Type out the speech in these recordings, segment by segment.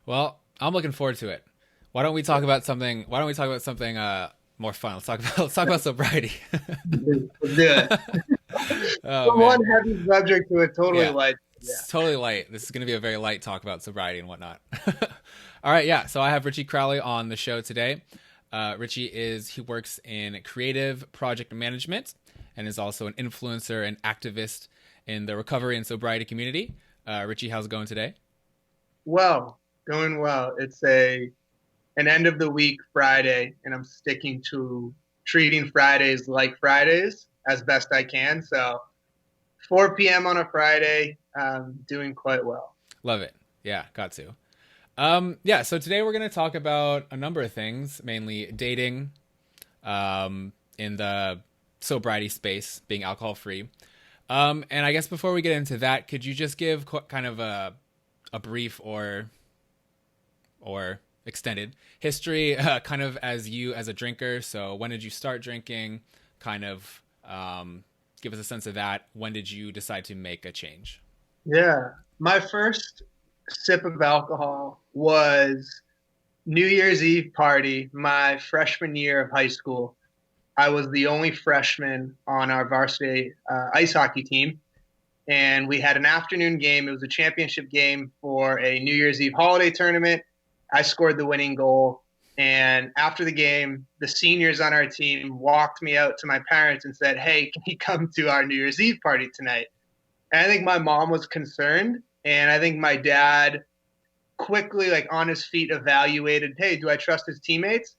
Well, I'm looking forward to it. Why don't we talk about something more fun? Let's talk about sobriety. Let's do it. Oh From one man. heavy subject to a totally Yeah. light. Yeah. It's totally light. This is going to be a very light talk about sobriety and whatnot. All right, yeah. So I have Richie Crowley on the show today. He works in creative project management and is also an influencer and activist in the recovery and sobriety community. Richie, how's it going today? Well, going well. It's a an end of the week Friday, and I'm sticking to treating Fridays like Fridays as best I can. So 4 p.m. on a Friday, doing quite well. Love it. Yeah, got to. Yeah, so today we're going to talk about a number of things, mainly dating, in the sobriety space, being alcohol free. And I guess before we get into that, could you just give kind of a brief or extended history, kind of as you as a drinker? So when did you start drinking? Kind of give us a sense of that. When did you decide to make a change? Yeah. My first sip of alcohol was New Year's Eve party, my freshman year of high school. I was the only freshman on our varsity ice hockey team, and we had an afternoon game. It was a championship game for a New Year's Eve holiday tournament. I scored the winning goal. And after the game, the seniors on our team walked me out to my parents and said, "Hey, can you come to our New Year's Eve party tonight?" And I think my mom was concerned. And I think my dad quickly, like on his feet, evaluated, hey, do I trust his teammates?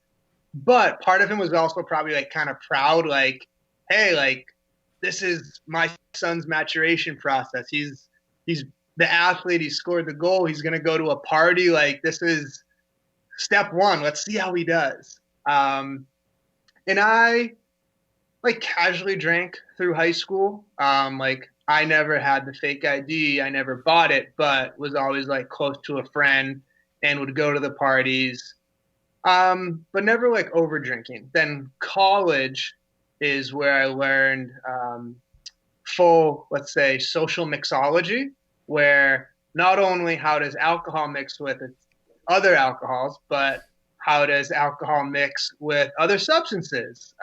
But part of him was also probably like kind of proud, like, hey, like this is my son's maturation process. He's the athlete. He scored the goal. He's gonna go to a party. Like this is step one. Let's see how he does. And I like casually drank through high school. Like I never had the fake ID. I never bought it, but was always like close to a friend and would go to the parties. But never like over drinking. Then college is where I learned full, let's say, social mixology, where not only how does alcohol mix with other alcohols, but how does alcohol mix with other substances,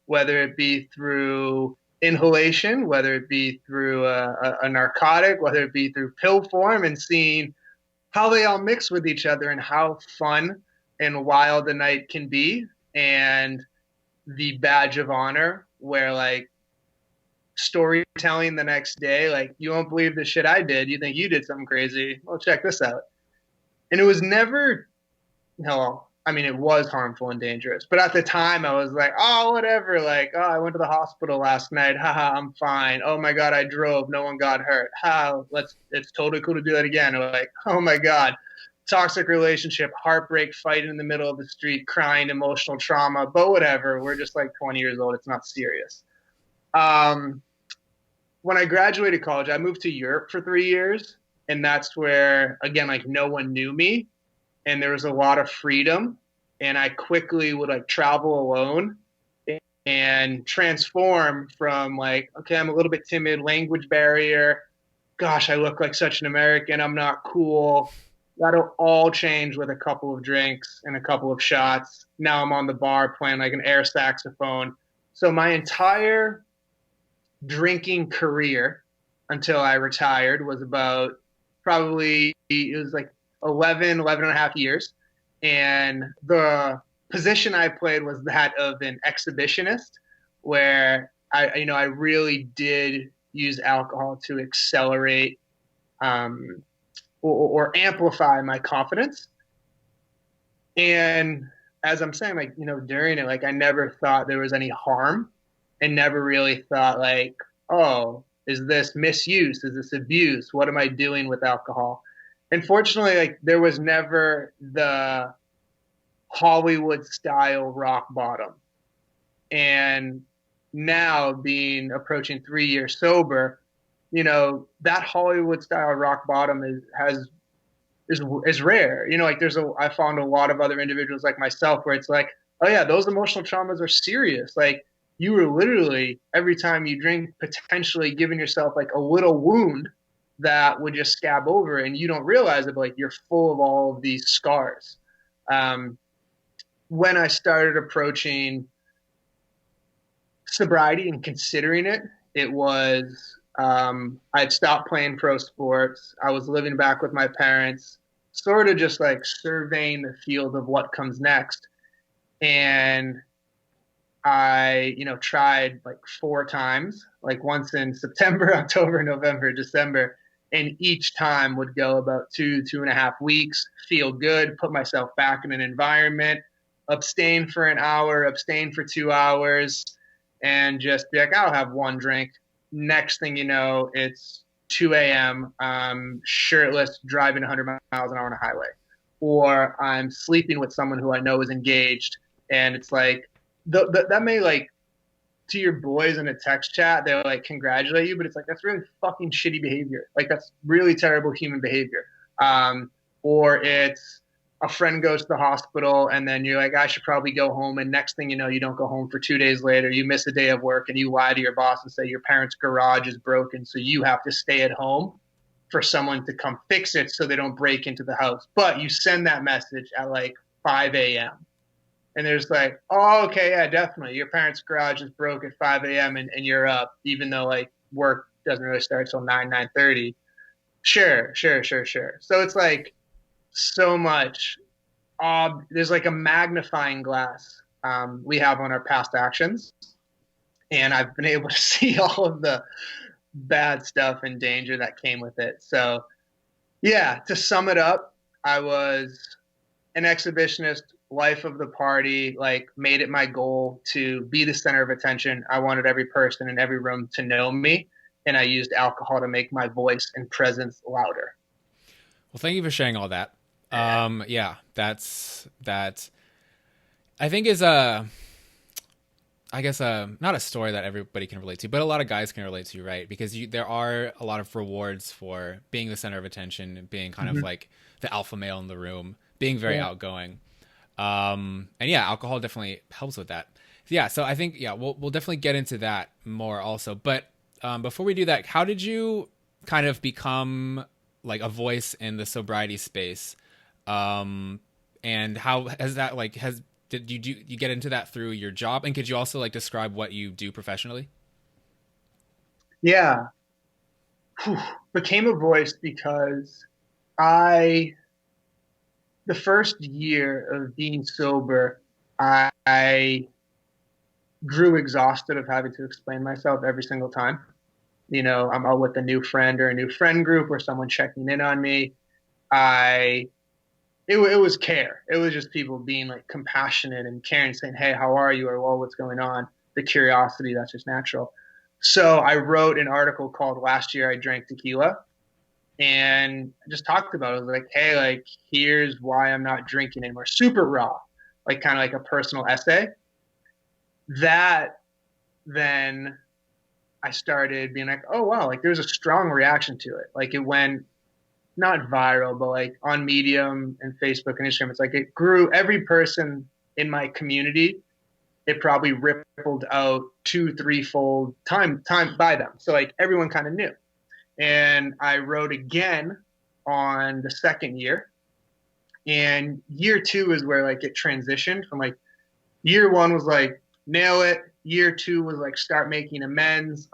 whether it be through inhalation, whether it be through a narcotic, whether it be through pill form, and seeing how they all mix with each other and how fun and wild the night can be. And the badge of honor, where like storytelling the next day, like, you won't believe the shit I did. You think you did something crazy. Well, check this out. And it was never, no, I mean, it was harmful and dangerous. But at the time, I was like, oh, whatever. Like, oh, I went to the hospital last night. Haha, I'm fine. Oh my God, I drove. No one got hurt. Ha, it's totally cool to do that again. Or like, oh my God, toxic relationship, heartbreak, fight in the middle of the street, crying, emotional trauma. But whatever. We're just like 20 years old. It's not serious. Um, when I graduated college, I moved to Europe for 3 years. And that's where, again, like no one knew me and there was a lot of freedom. And I quickly would like travel alone and transform from like, okay, I'm a little bit timid, language barrier. Gosh, I look like such an American. I'm not cool. That'll all change with a couple of drinks and a couple of shots. Now I'm on the bar playing like an air saxophone. So my entire drinking career until I retired was about probably, it was like 11 and a half years. And the position I played was that of an exhibitionist, where I really did use alcohol to accelerate um, or amplify my confidence. And as I'm saying, like, during it, like, I never thought there was any harm and never really thought, like, oh, is this misuse? Is this abuse? What am I doing with alcohol? And fortunately, like, there was never the Hollywood style rock bottom. And now, being approaching 3 years sober, that Hollywood style rock bottom is rare. Like I found a lot of other individuals like myself where it's like, oh yeah, those emotional traumas are serious. Like you were literally every time you drink potentially giving yourself like a little wound that would just scab over, and you don't realize it, but like you're full of all of these scars. Um, when I started approaching sobriety and considering it, it was I'd stopped playing pro sports. I was living back with my parents, sort of just like surveying the field of what comes next. And I, tried like 4 times, like once in September, October, November, December. And each time would go about 2.5 weeks, feel good, put myself back in an environment, abstain for an hour, abstain for 2 hours, and just be like, I'll have one drink. Next thing you know, it's 2 a.m., shirtless, driving 100 miles an hour on a highway. Or I'm sleeping with someone who I know is engaged. And it's like, that may like, to your boys in a text chat, they'll like congratulate you, but it's like, that's really fucking shitty behavior. Like, that's really terrible human behavior. Or it's a friend goes to the hospital and then you're like, I should probably go home. And next thing you know, you don't go home for 2 days later. You miss a day of work and you lie to your boss and say your parents' garage is broken. So you have to stay at home for someone to come fix it so they don't break into the house. But you send that message at like 5 a.m. And there's like, oh, okay, yeah, definitely. Your parents' garage is broke at 5 a.m. and you're up, even though like work doesn't really start till 9:30. Sure. So it's like so much. There's like a magnifying glass we have on our past actions. And I've been able to see all of the bad stuff and danger that came with it. So, yeah, to sum it up, I was an exhibitionist, life of the party, like made it my goal to be the center of attention. I wanted every person in every room to know me, and I used alcohol to make my voice and presence louder. Well, thank you for sharing all that. Yeah, that I think is I guess not a story that everybody can relate to, but a lot of guys can relate to, right? Because there are a lot of rewards for being the center of attention, being kind of like the alpha male in the room, being very outgoing. And yeah, alcohol definitely helps with that. Yeah, so I think we'll definitely get into that more also. But before we do that, how did you kind of become like a voice in the sobriety space? And how has that did you get into that through your job? And could you also like describe what you do professionally? Yeah. Became a voice because the first year of being sober, I grew exhausted of having to explain myself every single time. I'm out with a new friend or a new friend group or someone checking in on me. It was care. It was just people being like compassionate and caring, saying, "Hey, how are you?" or "Well, what's going on?" The curiosity, that's just natural. So I wrote an article called "Last Year I Drank Tequila," and I just talked about it. I was like, "Hey, like here's why I'm not drinking anymore." Super raw, like kind of like a personal essay. That then I started being like, "Oh wow!" Like there's a strong reaction to it. Like it went not viral, but like on Medium and Facebook and Instagram, it's like it grew. Every person in my community, it probably rippled out 2-3-fold time by them. So like everyone kind of knew. And I wrote again on the second year. And year 2 is where like it transitioned from like year 1 was like nail it. Year 2 was like start making amends,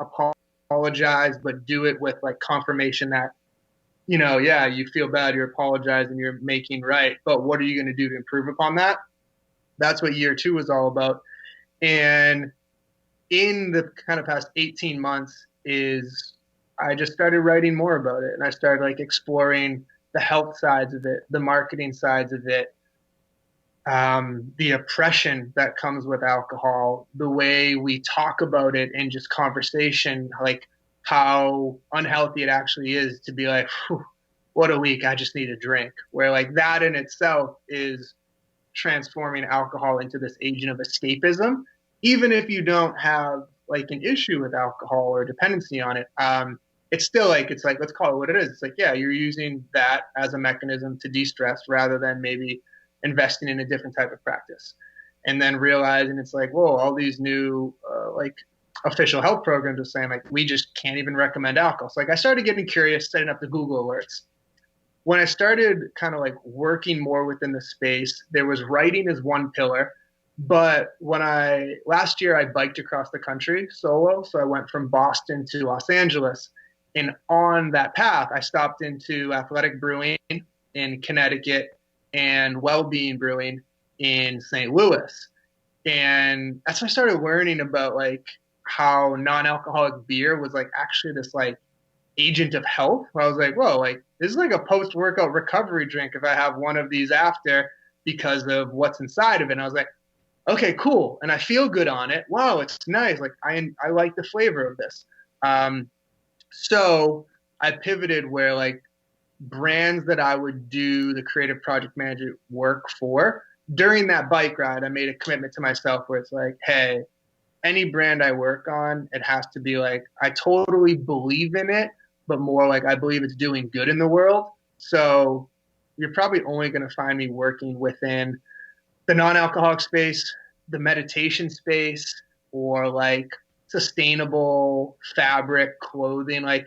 apologize, but do it with like confirmation that you feel bad, you're apologizing, you're making right, but what are you going to do to improve upon that? That's what year 2 was all about. And in the kind of past 18 months is I just started writing more about it. And I started like exploring the health sides of it, the marketing sides of it, the oppression that comes with alcohol, the way we talk about it in just conversation, like how unhealthy it actually is to be like, what a week, I just need a drink. Where like that in itself is transforming alcohol into this agent of escapism, even if you don't have like an issue with alcohol or dependency on it. It's still like, it's like, let's call it what it is. It's like, yeah, you're using that as a mechanism to de-stress rather than maybe investing in a different type of practice. And then realizing it's like, whoa, all these new like official health programs are saying like, we just can't even recommend alcohol. So like I started getting curious, setting up the Google alerts. When I started kind of like working more within the space, there was writing as one pillar. But last year I biked across the country solo. So I went from Boston to Los Angeles. And on that path, I stopped into Athletic Brewing in Connecticut and Well-Being Brewing in St. Louis. And that's when I started learning about like how non-alcoholic beer was like actually this like agent of health. I was like, whoa, like this is like a post-workout recovery drink if I have one of these after because of what's inside of it. And I was like, okay, cool. And I feel good on it. Wow, it's nice. Like I like the flavor of this. So I pivoted where like brands that I would do the creative project management work for. During that bike ride, I made a commitment to myself where it's like, hey, any brand I work on, it has to be like, I totally believe in it, but more like I believe it's doing good in the world. So you're probably only going to find me working within the non-alcoholic space, the meditation space, or like sustainable fabric clothing, like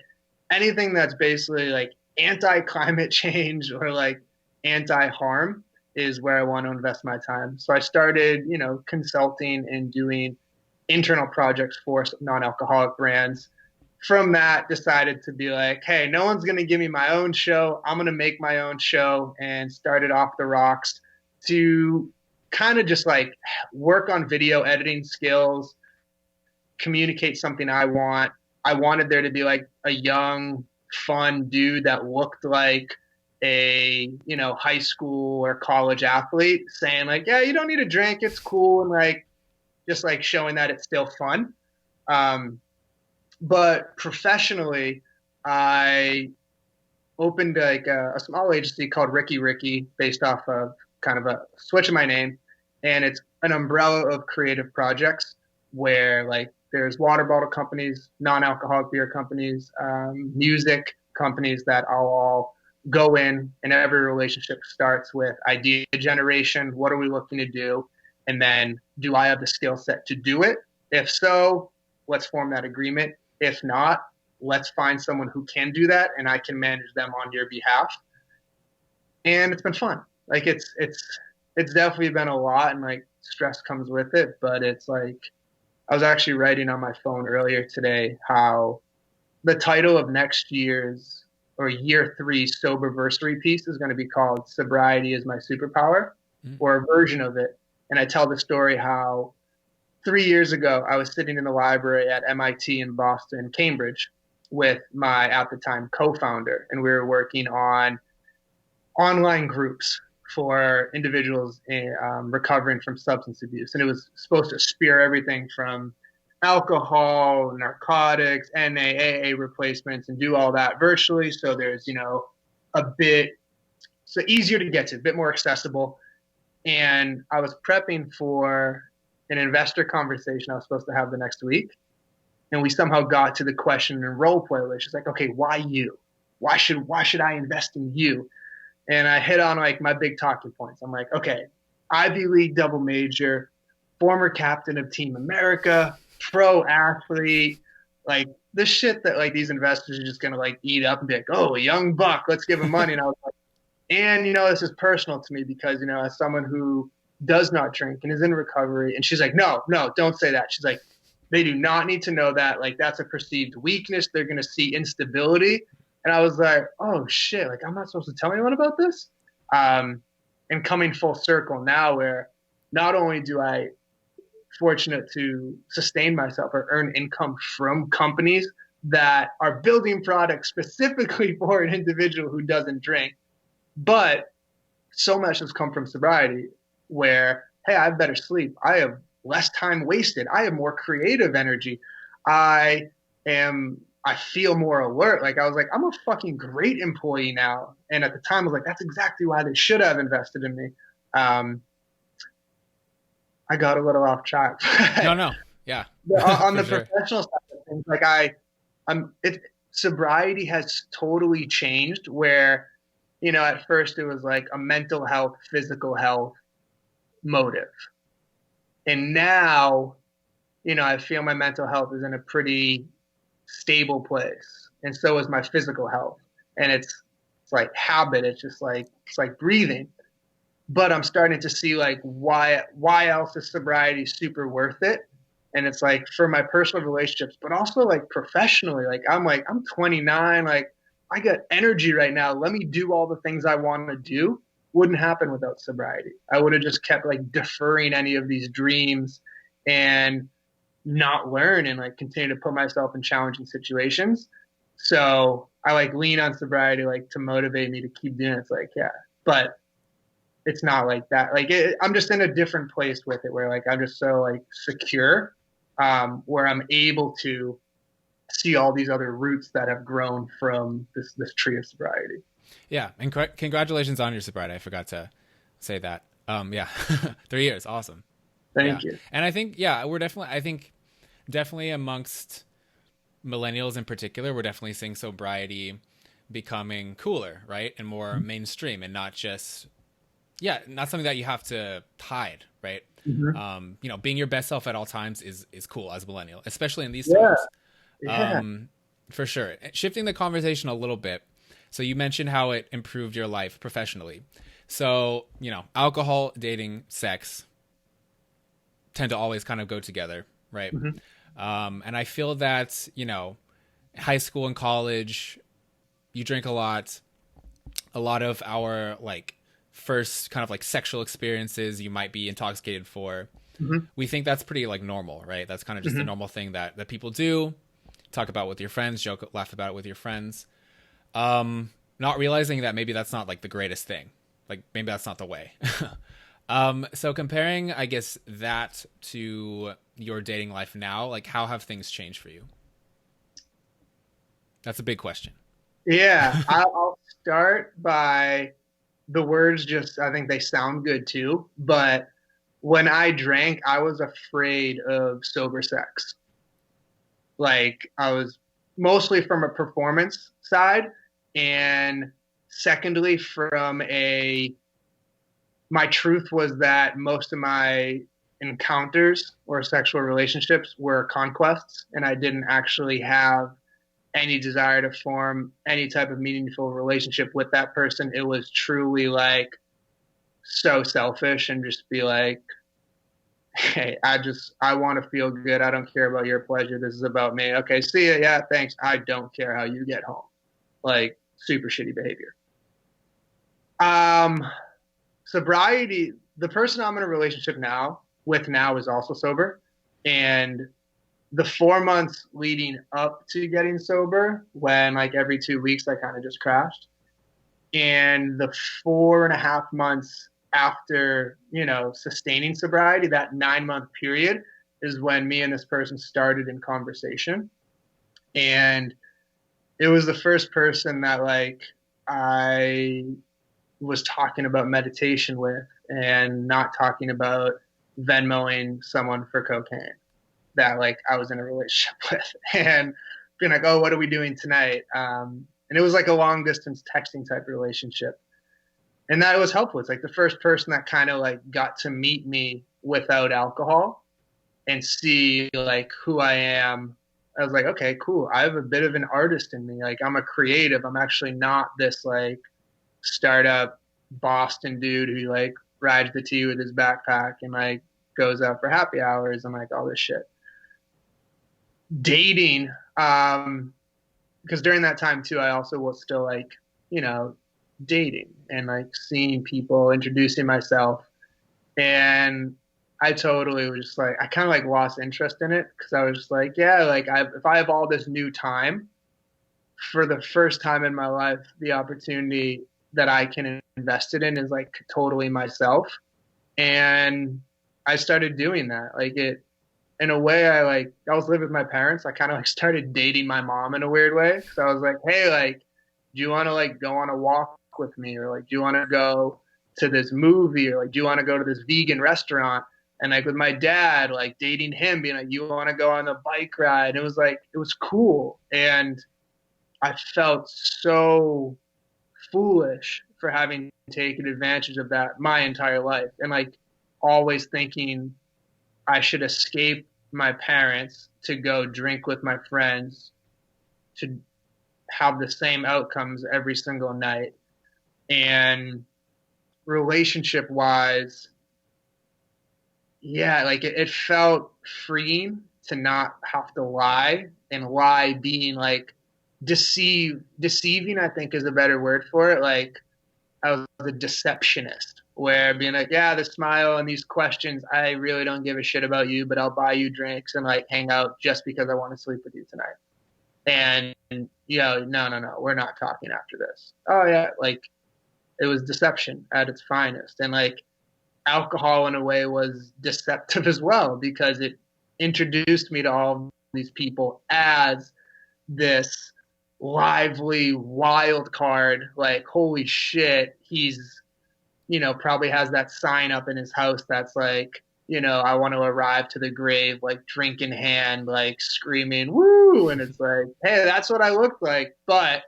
anything that's basically like anti-climate change or like anti-harm is where I want to invest my time. So I started, consulting and doing internal projects for non-alcoholic brands. From that, decided to be like, hey, no one's going to give me my own show. I'm going to make my own show, and started Off the Rocks to kind of just like work on video editing skills, communicate something I want. I wanted there to be like a young, fun dude that looked like a, high school or college athlete saying like, yeah, you don't need a drink. It's cool. And like, just like showing that it's still fun. But professionally, I opened like a small agency called Ricky, based off of kind of a switch of my name. And it's an umbrella of creative projects where like there's water bottle companies, non-alcoholic beer companies, music companies that I'll all go in, and every relationship starts with idea generation. What are we looking to do? And then do I have the skill set to do it? If so, let's form that agreement. If not, let's find someone who can do that and I can manage them on your behalf. And it's been fun. Like it's definitely been a lot, and like stress comes with it, but it's like I was actually writing on my phone earlier today how the title of next year's or year 3 soberversary piece is going to be called Sobriety is My Superpower, or a version of it. And I tell the story how 3 years ago, I was sitting in the library at MIT in Boston, Cambridge, with my, at the time, co-founder. And we were working on online groups for individuals recovering from substance abuse. And it was supposed to spear everything from alcohol, narcotics, NA, AA replacements, and do all that virtually. So there's, a bit, so easier to get to, a bit more accessible. And I was prepping for an investor conversation I was supposed to have the next week. And we somehow got to the question in role play where she's like, okay, why you? Why should I invest in you? And I hit on like my big talking points. I'm like, okay, Ivy League double major, former captain of Team America, pro athlete, like the shit that like these investors are just gonna like eat up and be like, oh, a young buck, let's give him money. And I was like, and this is personal to me because as someone who does not drink and is in recovery, and she's like, no, don't say that. She's like, they do not need to know that. Like that's a perceived weakness. They're gonna see instability. And I was like, oh shit, like I'm not supposed to tell anyone about this. And coming full circle now where not only do I fortunate to sustain myself or earn income from companies that are building products specifically for an individual who doesn't drink, but so much has come from sobriety where, hey, I have better sleep. I have less time wasted. I have more creative energy. I feel more alert. Like I was like, I'm a fucking great employee now. And at the time I was like, that's exactly why they should have invested in me. I got a little off track. No. Yeah. On the professional side of things, like sobriety has totally changed where, at first it was like a mental health, physical health motive. And now, I feel my mental health is in a pretty stable place, and so is my physical health. And it's like habit. It's like breathing. But I'm starting to see like why else is sobriety super worth it? And it's like for my personal relationships, but also like professionally. I'm 29. Like I got energy right now. Let me do all the things I want to do. Wouldn't happen without sobriety. I would have just kept like deferring any of these dreams and not learn and like continue to put myself in challenging situations. So I like lean on sobriety like to motivate me to keep doing it. It's like, yeah, but it's not like that. I'm just in a different place with it where like I'm just so like secure, where I'm able to see all these other roots that have grown from this tree of sobriety. Yeah, and congratulations on your sobriety. I forgot to say that. Yeah, 3 years, awesome. Thank Yeah. you. And I think, yeah, I think definitely amongst millennials in particular, we're definitely seeing sobriety becoming cooler, right? And more mainstream and not just, yeah, not something that you have to hide, right? Being your best self at all times is cool as a millennial, especially in these Yeah. times. Yeah. For sure. Shifting the conversation a little bit. So you mentioned how it improved your life professionally. So, alcohol, dating, sex tend to always kind of go together, right? And I feel that, high school and college, you drink a lot. A lot of our like first kind of like sexual experiences you might be intoxicated for. We think that's pretty like normal, right? That's kind of just the normal thing that people do. Talk about with your friends, joke, laugh about it with your friends. Not realizing that maybe that's not like the greatest thing. Like maybe that's not the way. So comparing, I guess, that to your dating life now, like how have things changed for you? That's a big question. Yeah. I'll start by the words just, I think they sound good too. But when I drank, I was afraid of sober sex. Like I was mostly from a performance side, and secondly from a my truth was that most of my encounters or sexual relationships were conquests, and I didn't actually have any desire to form any type of meaningful relationship with that person. It was truly like so selfish and just be like, hey, I want to feel good. I don't care about your pleasure. This is about me. Okay, see ya. Yeah, thanks. I don't care how you get home. Like super shitty behavior. Um, Sobriety. The person I'm in a relationship now is also sober, and the 4 months leading up to getting sober, when like every 2 weeks I kind of just crashed, and the 4.5 months after sustaining sobriety, that 9 month period is when me and this person started in conversation. And it was the first person that like I was talking about meditation with, and not talking about Venmoing someone for cocaine that like I was in a relationship with, and being like, oh, what are we doing tonight? And it was like a long distance texting type relationship. And that was helpful. It's like the first person that kind of like got to meet me without alcohol and see like who I am. I was like, okay, cool. I have a bit of an artist in me. Like I'm a creative. I'm actually not this like startup Boston dude who like rides the T with his backpack and like goes out for happy hours and like all this shit. Dating, because during that time too, I also was still like, dating and like seeing people, introducing myself. And I totally was just like, I kind of like lost interest in it because I was just like, yeah, like if I have all this new time, for the first time in my life, the opportunity that I can invest it in is like totally myself. And I started doing that. Like it, in a way, I was living with my parents. I kind of like started dating my mom in a weird way. So I was like, hey, like, do you want to like go on a walk with me? Or like, do you want to go to this movie? Or like, do you want to go to this vegan restaurant? And like with my dad, like dating him, being like, you want to go on a bike ride? It was like, it was cool. And I felt so foolish for having taken advantage of that my entire life. And like always thinking I should escape my parents to go drink with my friends to have the same outcomes every single night. And relationship wise, yeah, like it felt freeing to not have to lie, and lie being like deceiving, I think is a better word for it. Like I was a deceptionist where being like, yeah, the smile and these questions, I really don't give a shit about you, but I'll buy you drinks and like hang out just because I want to sleep with you tonight. And no, we're not talking after this. Oh yeah, like it was deception at its finest. And like alcohol in a way was deceptive as well because it introduced me to all these people as this lively wild card. Like, holy shit, he's, probably has that sign up in his house that's like, I want to arrive to the grave, like drink in hand, like screaming, woo. And it's like, hey, that's what I look like. But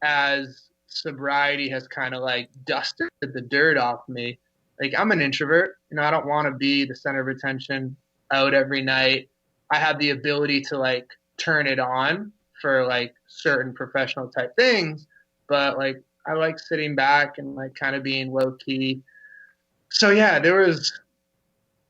as sobriety has kind of like dusted the dirt off me, like I'm an introvert, I don't want to be the center of attention out every night. I have the ability to like turn it on for like certain professional type things, but like I like sitting back and like kind of being low key. So yeah, there was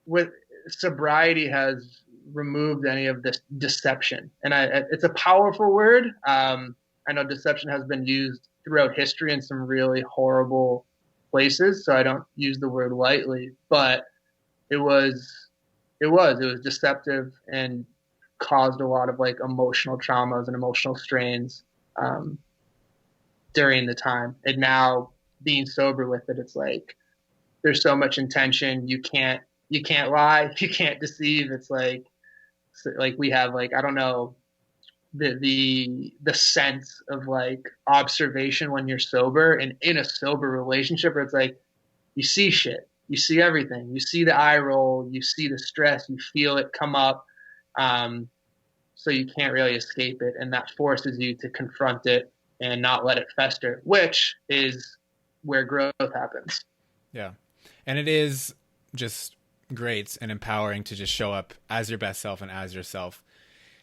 with sobriety has removed any of this deception, and it's a powerful word. I know deception has been used throughout history in some really horrible places, so I don't use the word lightly. But it was it was deceptive and caused a lot of like emotional traumas and emotional strains um, during the time. And now being sober with it, it's like there's so much intention. You can't lie, you can't deceive. It's like we have like, I don't know, the sense of like observation when you're sober and in a sober relationship where it's like you see shit, you see everything, you see the eye roll, you see the stress, you feel it come up. So you can't really escape it, and that forces you to confront it and not let it fester, which is where growth happens. Yeah. And it is just great and empowering to just show up as your best self and as yourself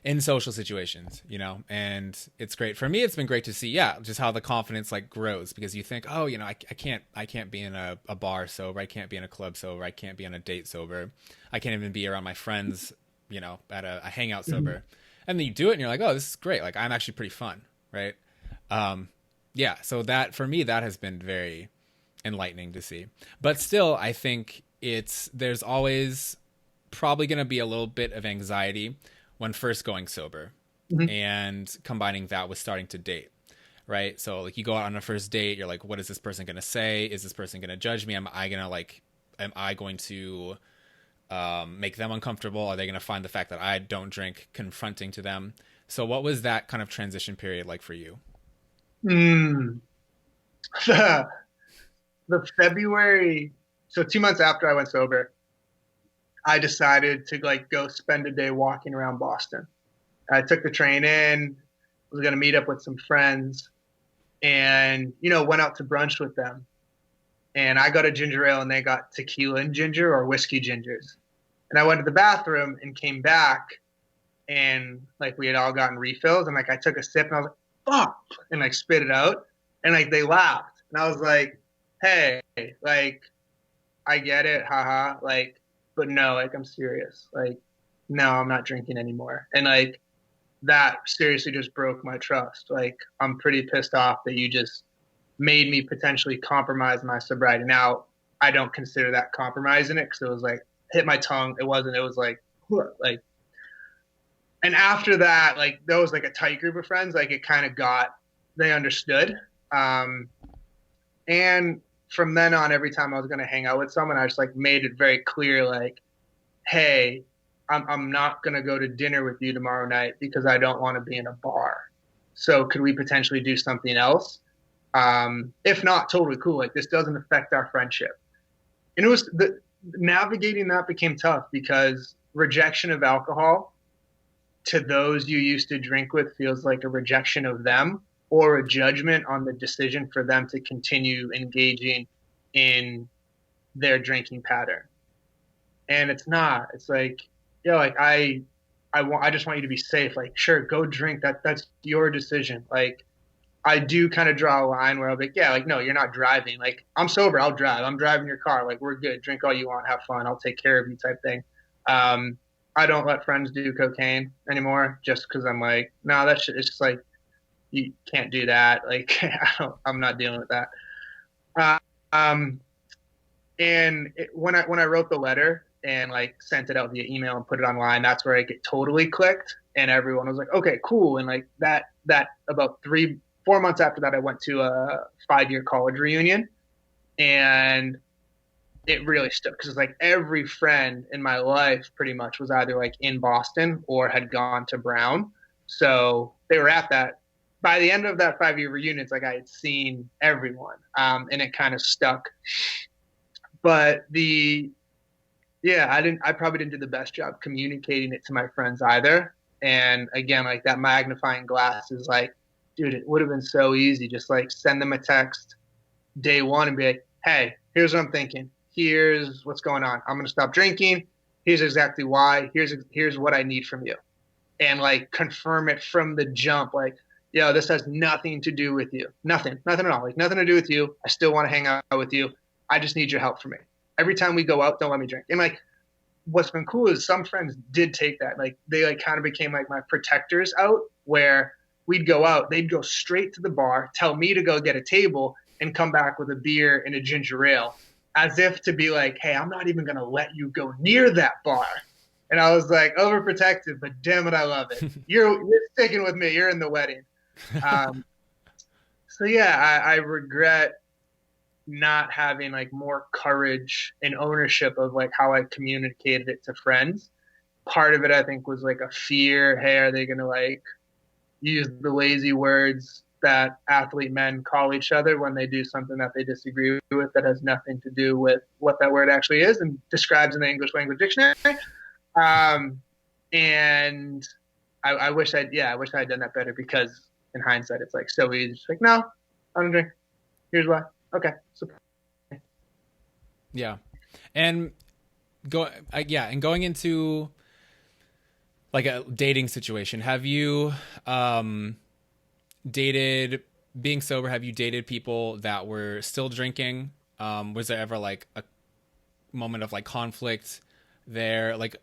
in social situations, and it's great for me. It's been great to see, yeah, just how the confidence like grows, because you think, oh, I can't be in a bar sober. I can't be in a club sober. I can't be on a date sober. I can't even be around my friends, at a hangout sober. Mm-hmm. And then you do it and you're like, oh, this is great. Like I'm actually pretty fun. Right. Yeah. So that for me, that has been very enlightening to see, but still, I think there's always probably going to be a little bit of anxiety when first going sober, mm-hmm. and combining that with starting to date, right? So like you go out on a first date, you're like, what is this person going to say? Is this person going to judge me? Am I going to make them uncomfortable? Are they going to find the fact that I don't drink confronting to them? So what was that kind of transition period like for you? The February, so 2 months after I went sober, I decided to like go spend a day walking around Boston. I took the train in, was going to meet up with some friends, and, went out to brunch with them. And I got a ginger ale and they got tequila and ginger or whiskey gingers. And I went to the bathroom and came back, and like we had all gotten refills, and like I took a sip and I was like, fuck, and like spit it out, and like they laughed. And I was like, hey, like I get it, haha, like, but no, like I'm serious. Like, no, I'm not drinking anymore. And like that seriously just broke my trust. Like I'm pretty pissed off that you just made me potentially compromise my sobriety. Now, I don't consider that compromising it, because it was like hit my tongue. It wasn't. It was like. And after that, like there was like a tight group of friends. Like it kind of they understood. And from then on, every time I was going to hang out with someone, I just like made it very clear, like, hey, I'm not going to go to dinner with you tomorrow night because I don't want to be in a bar. So could we potentially do something else? If not, totally cool. Like this doesn't affect our friendship. And it was navigating that became tough, because rejection of alcohol to those you used to drink with feels like a rejection of them, or a judgment on the decision for them to continue engaging in their drinking pattern. And it's not. It's like yeah, like I just want you to be safe. Like, sure, go drink. That's your decision. Like, I do kind of draw a line where I'll be like, yeah, like, no, you're not driving. Like, I'm sober, I'll drive. I'm driving your car. Like, we're good. Drink all you want, have fun. I'll take care of you, type thing. Um, I don't let friends do cocaine anymore just because I'm like, no, that shit. It's just like you can't do that. Like, I'm not dealing with that. Uh, um, and when I wrote the letter and like sent it out via email and put it online, that's where it totally clicked, and everyone was like, okay, cool. And like that about 4 months after that, I went to a 5 year college reunion, and it really stuck because it's like every friend in my life pretty much was either like in Boston or had gone to Brown, so they were at that. By the end of that 5 year reunion, it's like I had seen everyone, and it kind of stuck. But yeah, I probably didn't do the best job communicating it to my friends either. And again, like that magnifying glass is like, dude, it would have been so easy. Just like send them a text day one and be like, hey, here's what I'm thinking. Here's what's going on. I'm going to stop drinking. Here's exactly why. Here's what I need from you. And like confirm it from the jump. Like, yo, this has nothing to do with you. Nothing at all. Like nothing to do with you. I still want to hang out with you. I just need your help for me. Every time we go out, don't let me drink. And like, what's been cool is some friends did take that. Like they like kind of became like my protectors out, where we'd go out, they'd go straight to the bar, tell me to go get a table, and come back with a beer and a ginger ale, as if to be like, hey, I'm not even gonna let you go near that bar. And I was like, overprotective, but damn it, I love it. You're sticking with me. You're in the wedding. Um, so yeah, I regret not having like more courage and ownership of like how I communicated it to friends. Part of it, I think, was like a fear. Hey, are they going to like use the lazy words that athlete men call each other when they do something that they disagree with that has nothing to do with what that word actually is and describes in the English language dictionary? Um, and I wish I wish I had done that better, because in hindsight, it's like so easy. Just like, no, I don't drink. Here's why. Okay. So Yeah. And going into like a dating situation, have you dated being sober? Have you dated people that were still drinking? Was there ever like a moment of like conflict there? Like,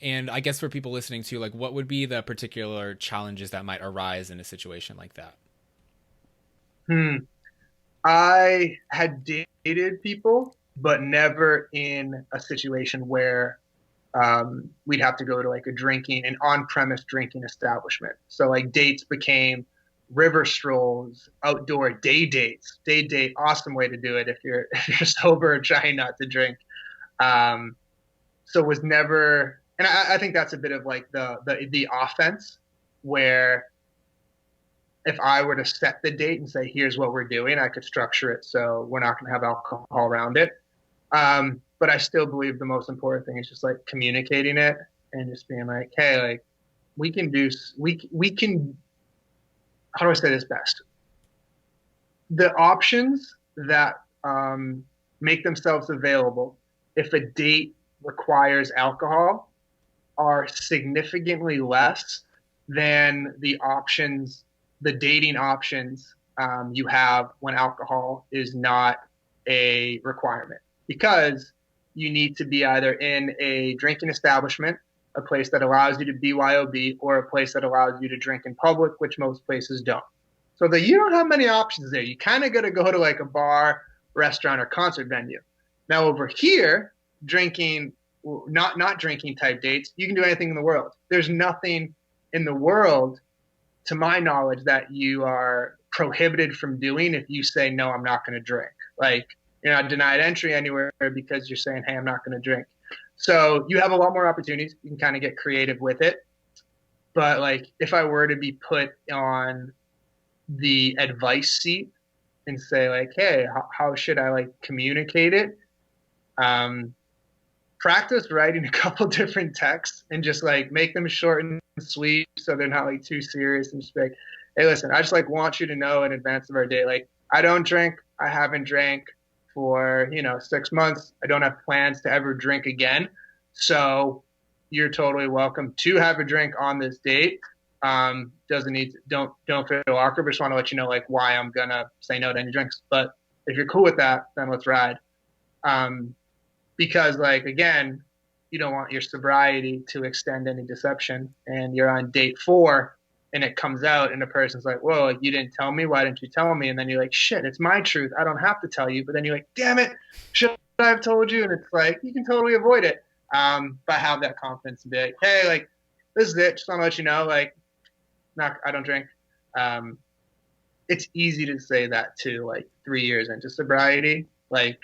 and I guess for people listening to, like, what would be the particular challenges that might arise in a situation like that? Hmm. I had dated people, but never in a situation where we'd have to go to like an on-premise drinking establishment. So like dates became river strolls, outdoor day dates. Day date, awesome way to do it if you're if you're sober and trying not to drink. Um, so it was never, and I think that's a bit of like the offense, where if I were to set the date and say, here's what we're doing, I could structure it so we're not going to have alcohol around it. But I still believe the most important thing is just like communicating it and just being like, hey, like we can, how do I say this best? The options that make themselves available if a date requires alcohol are significantly less than the dating options you have when alcohol is not a requirement. Because you need to be either in a drinking establishment, a place that allows you to BYOB, or a place that allows you to drink in public, which most places don't. So that you don't have many options there. You kind of got to go to like a bar, restaurant, or concert venue. Now over here, drinking, not drinking type dates, you can do anything in the world. There's nothing in the world, to my knowledge, that you are prohibited from doing if you say, no, I'm not going to drink. Like, you're not denied entry anywhere because you're saying, hey, I'm not going to drink. So you have a lot more opportunities. You can kind of get creative with it. But like, if I were to be put on the advice seat and say like, hey, how should I like communicate it? Um, Practice writing a couple different texts and just like make them short and sweet so they're not like too serious, and just be like, hey, listen, I just like want you to know in advance of our date, like I don't drink, I haven't drank for 6 months, I don't have plans to ever drink again. So you're totally welcome to have a drink on this date. Doesn't need to, don't feel awkward. But just want to let you know like why I'm gonna say no to any drinks. But if you're cool with that, then let's ride. Because like again, you don't want your sobriety to extend any deception, and you're on date 4 and it comes out and the person's like, whoa, like, you didn't tell me, why didn't you tell me? And then you're like, shit, it's my truth, I don't have to tell you. But then you're like, damn it, should I have told you? And it's like, you can totally avoid it, but have that confidence and be like, hey, like, this is it, just want to let you know, like, I don't drink. It's easy to say that too, like 3 years into sobriety, like,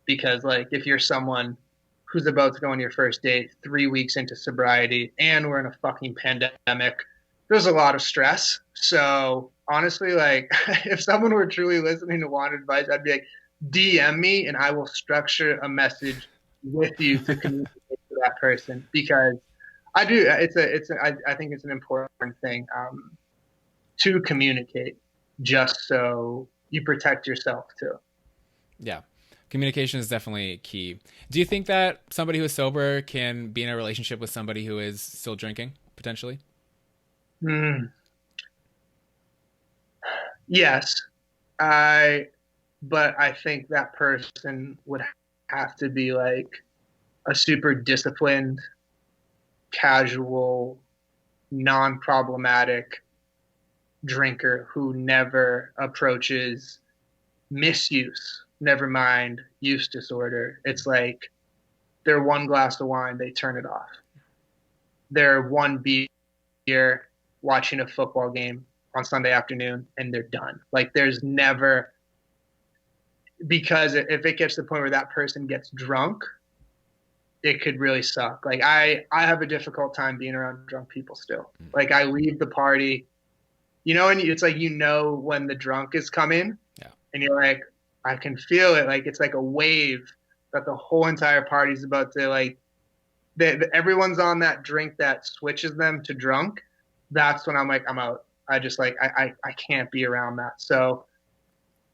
because like if you're someone who's about to go on your first date 3 weeks into sobriety and we're in a fucking pandemic, there's a lot of stress. So honestly, like if someone were truly listening to want advice, I'd be like, DM me and I will structure a message with you to communicate to that person, because I do. I think it's an important thing to communicate, just so you protect yourself too. Yeah. Communication is definitely key. Do you think that somebody who is sober can be in a relationship with somebody who is still drinking, potentially? Yes. But I think that person would have to be like a super disciplined, casual, non-problematic drinker who never approaches misuse, never mind use disorder. It's like they're one glass of wine, they turn it off. They're one beer watching a football game on Sunday afternoon and they're done. Like there's never, because if it gets to the point where that person gets drunk, it could really suck. Like I have a difficult time being around drunk people still. Like I leave the party, you know, and it's like, you know, when the drunk is coming, yeah, and you're like, I can feel it. Like it's like a wave that the whole entire party's about to like, everyone's on that drink that switches them to drunk. That's when I'm like, I'm out. I just like, I can't be around that. So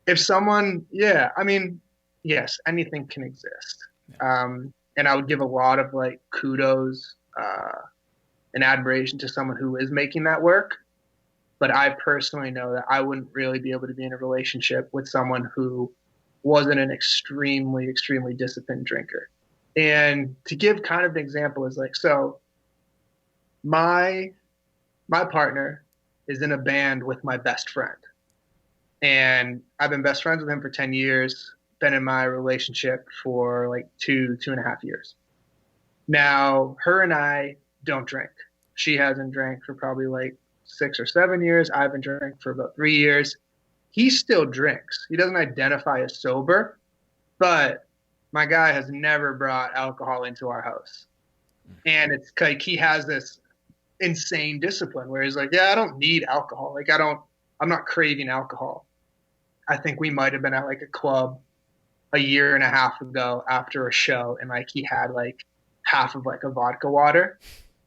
if someone, yeah, I mean, yes, anything can exist. Yeah. And I would give a lot of like kudos and admiration to someone who is making that work. But I personally know that I wouldn't really be able to be in a relationship with someone who wasn't an extremely, extremely disciplined drinker. And to give kind of an example is like, so my partner is in a band with my best friend. And I've been best friends with him for 10 years, been in my relationship for like 2.5 years. Now, her and I don't drink. She hasn't drank for probably like 6 or 7 years. I haven't drank for about 3 years. He still drinks. He doesn't identify as sober, but my guy has never brought alcohol into our house. And it's like he has this insane discipline where he's like, yeah, I don't need alcohol. Like I'm not craving alcohol. I think we might have been at like a club a year and a half ago after a show, and like he had like half of like a vodka water.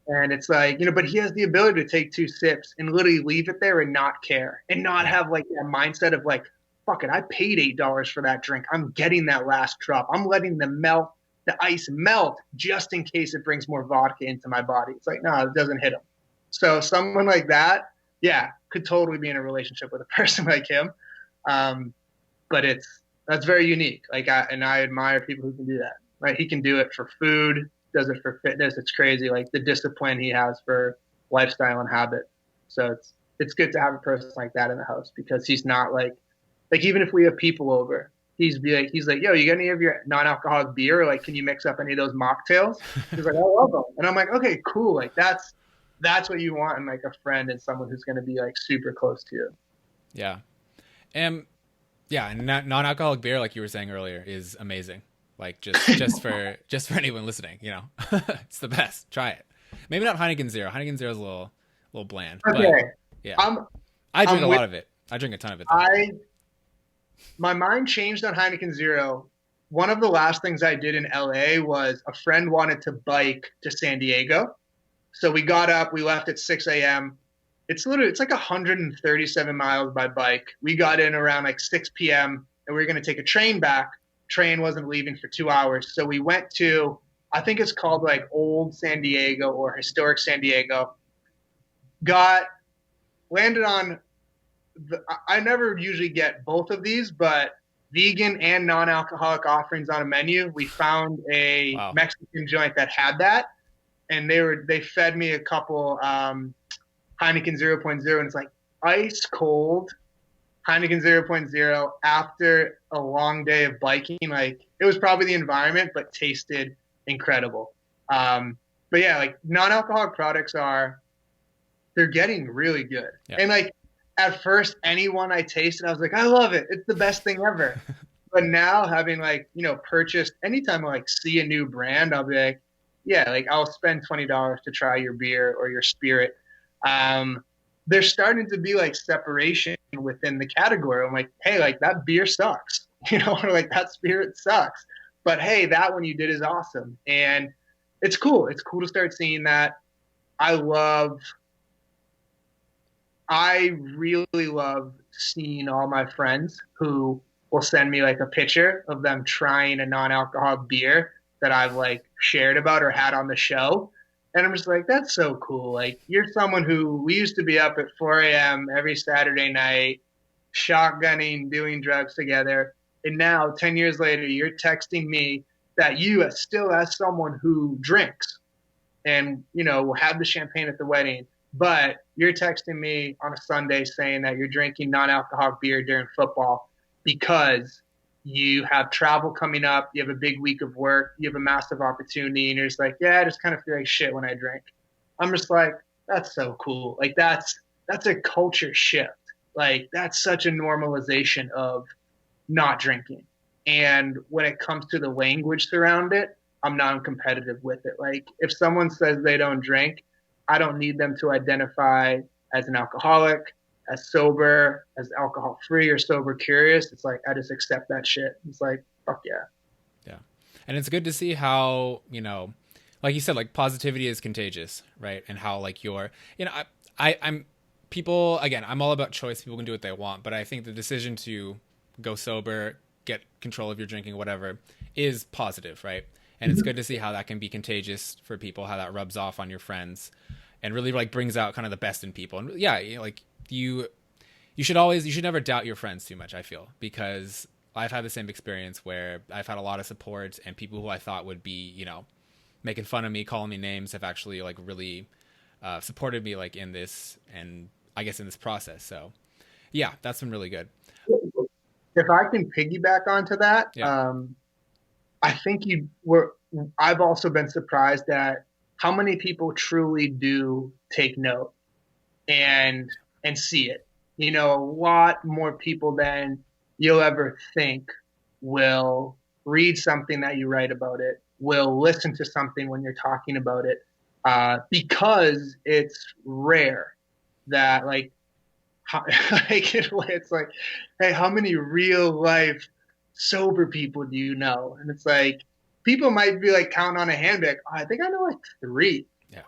And it's like, you know, but he has the ability to take 2 sips and literally leave it there and not care and not have like that mindset of like, fuck it, I paid $8 for that drink. I'm getting that last drop. I'm letting the ice melt just in case it brings more vodka into my body. It's like, no, it doesn't hit him. So someone like that, yeah, could totally be in a relationship with a person like him. But that's very unique. Like, I admire people who can do that. Right? He can do it for food, does it for fitness. It's crazy, like the discipline he has for lifestyle and habit. So it's good to have a person like that in the house, because he's not like even if we have people over, he's like, yo, you got any of your non-alcoholic beer? Or, like, can you mix up any of those mocktails? He's like, I love them. And I'm like, okay, cool. Like that's what you want in like a friend and someone who's going to be like super close to you. Yeah. Yeah. And non-alcoholic beer, like you were saying earlier, is amazing. Like just for anyone listening, you know, it's the best. Try it. Maybe not Heineken Zero. Heineken Zero is a little bland. Okay. But yeah. I drink a lot of it. I drink a ton of it. My mind changed on Heineken Zero. One of the last things I did in LA was a friend wanted to bike to San Diego. So we got up, we left at 6 a.m. It's like 137 miles by bike. We got in around like 6 p.m. and we were going to take a train back. Train wasn't leaving for 2 hours. So we went to I think it's called like Old San Diego or Historic San Diego. Got landed on I never usually get both of these, but vegan and non-alcoholic offerings on a menu. We found a Wow. Mexican joint that had that, and they fed me a couple Heineken 0.0, and it's like ice cold Heineken 0.0 after a long day of biking. Like it was probably the environment, but tasted incredible. But yeah, like non-alcoholic products they're getting really good. Yeah. And like at first, anyone I tasted, I was like, I love it. It's the best thing ever. But now having like, purchased anytime I like see a new brand, I'll be like, yeah, like I'll spend $20 to try your beer or your spirit. There's starting to be like separation within the category. I'm like, hey, like that beer sucks, or like that spirit sucks. But hey, that one you did is awesome. And it's cool. It's cool to start seeing that. I really love seeing all my friends who will send me like a picture of them trying a non-alcoholic beer that I've like shared about or had on the show. And I'm just like, that's so cool. Like you're someone who we used to be up at 4 a.m. every Saturday night, shotgunning, doing drugs together. And now 10 years later, you're texting me that you still as someone who drinks and, will have the champagne at the wedding, but you're texting me on a Sunday saying that you're drinking non-alcoholic beer during football because you have travel coming up, you have a big week of work, you have a massive opportunity, and you're just like, yeah, I just kind of feel like shit when I drink. I'm just like, that's so cool. Like that's a culture shift. Like that's such a normalization of not drinking. And when it comes to the language surround it, I'm non-competitive with it. Like if someone says they don't drink, I don't need them to identify as an alcoholic, as sober, as alcohol free or sober curious. It's like I just accept that shit. It's like, fuck yeah. Yeah. And it's good to see how, like you said, like positivity is contagious, right? And how like I'm people, again, I'm all about choice. People can do what they want, but I think the decision to go sober, get control of your drinking, whatever, is positive, right? And it's good to see how that can be contagious for people, how that rubs off on your friends and really like brings out kind of the best in people. And yeah, like you should never doubt your friends too much, I feel, because I've had the same experience where I've had a lot of support and people who I thought would be, making fun of me, calling me names have actually like really supported me like in this, and I guess in this process. So yeah, that's been really good. If I can piggyback onto that, Yeah. I think I've also been surprised at how many people truly do take note and see it. A lot more people than you'll ever think will read something that you write about it, will listen to something when you're talking about it, because it's rare that like, it's like, hey, how many real life sober people do you know? And it's like people might be like counting on a hand, like, oh, I think I know like 3. Yeah.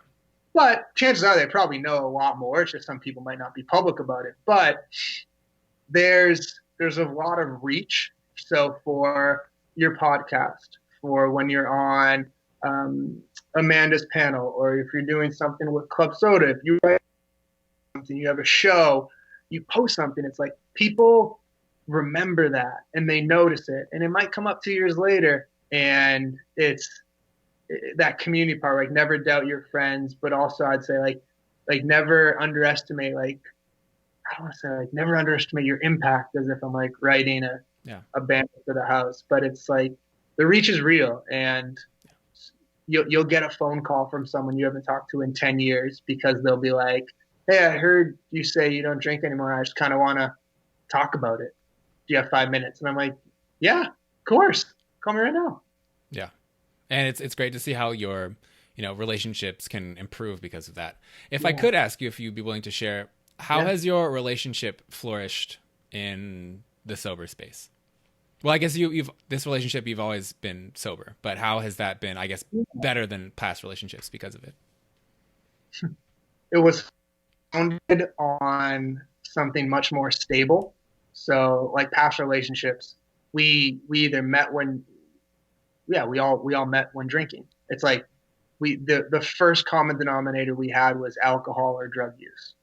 But chances are they probably know a lot more. It's just some people might not be public about it. But there's a lot of reach. So for your podcast, for when you're on Amanda's panel, or if you're doing something with Club Soda, if you write something, you have a show, you post something, it's like people remember that and they notice it. And it might come up 2 years later, and it's that community part, like never doubt your friends, but also I'd say like never underestimate, like I don't want to say like never underestimate your impact, as if I'm like writing a band for the house, but it's like the reach is real, and you'll get a phone call from someone you haven't talked to in 10 years because they'll be like, hey, I heard you say you don't drink anymore. I just kind of want to talk about it. Do you have 5 minutes? And I'm like, yeah, of course. Call me right now. Yeah. And it's great to see how your, relationships can improve because of that. If I could ask you if you'd be willing to share, how has your relationship flourished in the sober space? Well, I guess this relationship, you've always been sober, but how has that been, I guess, better than past relationships because of it? It was founded on something much more stable. So like past relationships, we either met when yeah, we all met when drinking. It's like the first common denominator we had was alcohol or drug use,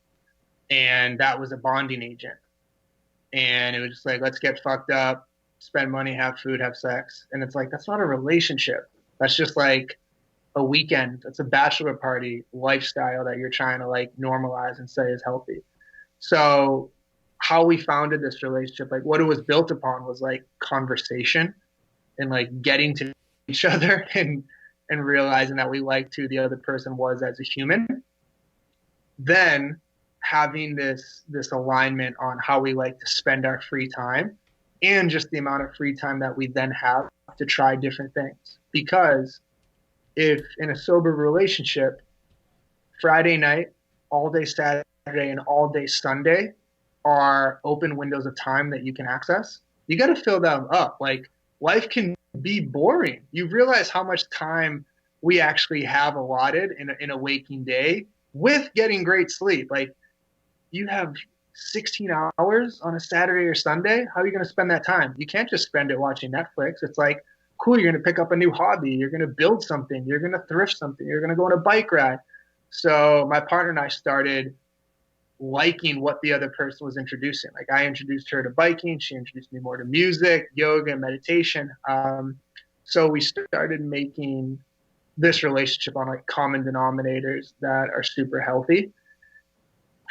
and that was a bonding agent. And it was just like, let's get fucked up, spend money, have food, have sex. And it's like, that's not a relationship. That's just like a weekend. It's a bachelor party lifestyle that you're trying to like normalize and say is healthy. So how we founded this relationship, like what it was built upon was like conversation and like getting to each other and realizing that we liked who the other person was as a human. Then having this alignment on how we like to spend our free time and just the amount of free time that we then have to try different things. Because if in a sober relationship, Friday night, all day Saturday, and all day Sunday are open windows of time that you can access, you got to fill them up. Like life can be boring. You realize how much time we actually have allotted in a waking day with getting great sleep. Like you have 16 hours on a Saturday or Sunday. How are you going to spend that time? You can't just spend it watching Netflix. It's like, cool, you're going to pick up a new hobby. You're going to build something. You're going to thrift something. You're going to go on a bike ride. So my partner and I started liking what the other person was introducing. Like I introduced her to biking. She introduced me more to music, yoga, and meditation. So we started making this relationship on like common denominators that are super healthy.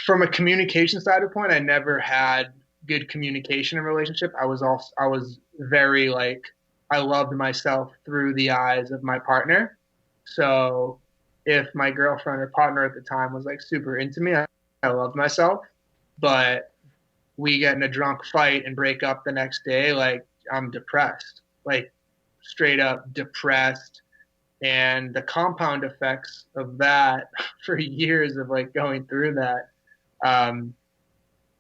From a communication side of point, I never had good communication in a relationship. I was very like, I loved myself through the eyes of my partner. So if my girlfriend or partner at the time was like super into me, I loved myself. But we get in a drunk fight and break up the next day, like I'm depressed, like straight up depressed. And the compound effects of that for years of like going through that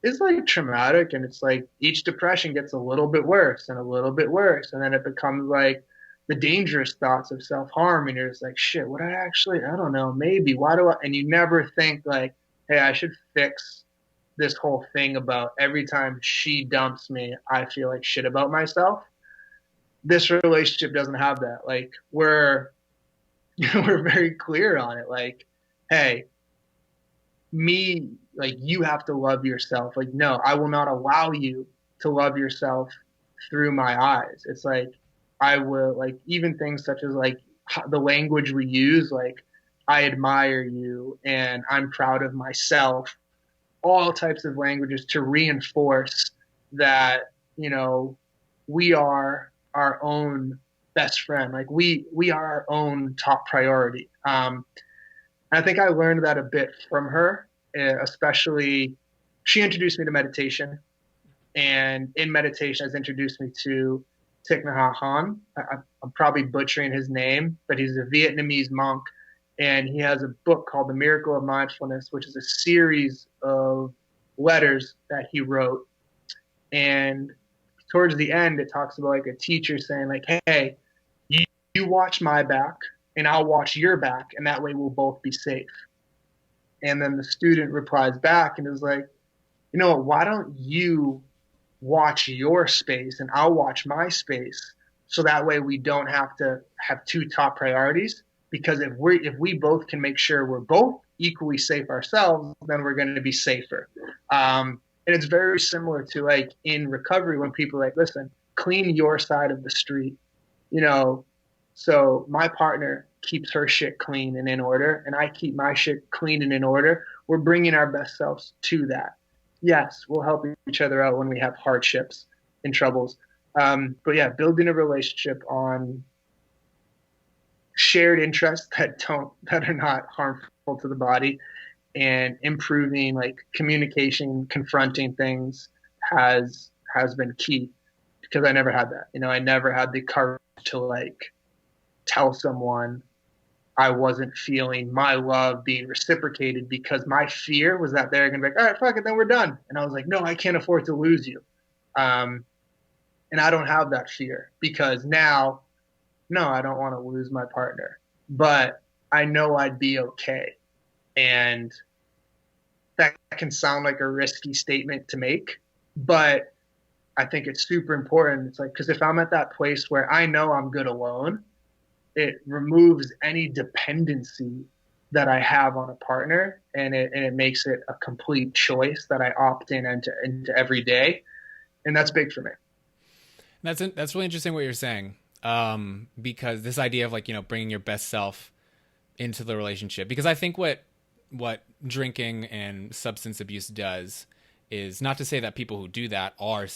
is like traumatic. And it's like each depression gets a little bit worse and a little bit worse. And then it becomes like the dangerous thoughts of self-harm. And you're just like, shit, I don't know, maybe, and you never think like, hey, I should fix this whole thing about every time she dumps me, I feel like shit about myself. This relationship doesn't have that. Like we're very clear on it. Like, hey, me, like you have to love yourself. Like, no, I will not allow you to love yourself through my eyes. It's like, I will, like, even things such as like the language we use, like, I admire you and I'm proud of myself, all types of languages to reinforce that, we are our own best friend. Like we are our own top priority. I think I learned that a bit from her, especially she introduced me to meditation, and in meditation has introduced me to Thich Nhat Hanh. I'm probably butchering his name, but he's a Vietnamese monk, and he has a book called The Miracle of Mindfulness, which is a series of letters that he wrote. And towards the end, it talks about like a teacher saying like, hey, you watch my back and I'll watch your back, and that way we'll both be safe. And then the student replies back and is like, you know what, why don't you watch your space and I'll watch my space, so that way we don't have to have two top priorities, because if we both can make sure we're both equally safe ourselves, then we're going to be safer. And it's very similar to like in recovery when people are like, listen, clean your side of the street, so my partner keeps her shit clean and in order, and I keep my shit clean and in order. We're bringing our best selves to that. Yes, we'll help each other out when we have hardships and troubles. But yeah, building a relationship on shared interests that are not harmful to the body, and improving like communication, confronting things has been key, because I never had that. I never had the courage to like tell someone I wasn't feeling my love being reciprocated, because my fear was that they're going to be like, all right, fuck it, then we're done. And I was like, no, I can't afford to lose you. And I don't have that fear, because now, no, I don't want to lose my partner, but I know I'd be okay. And that can sound like a risky statement to make, but I think it's super important. It's like, because if I'm at that place where I know I'm good alone, it removes any dependency that I have on a partner, and it makes it a complete choice that I opt in into every day, and that's big for me. That's really interesting what you're saying. Because this idea of like, bringing your best self into the relationship, because I think what drinking and substance abuse does is, not to say that people who do that are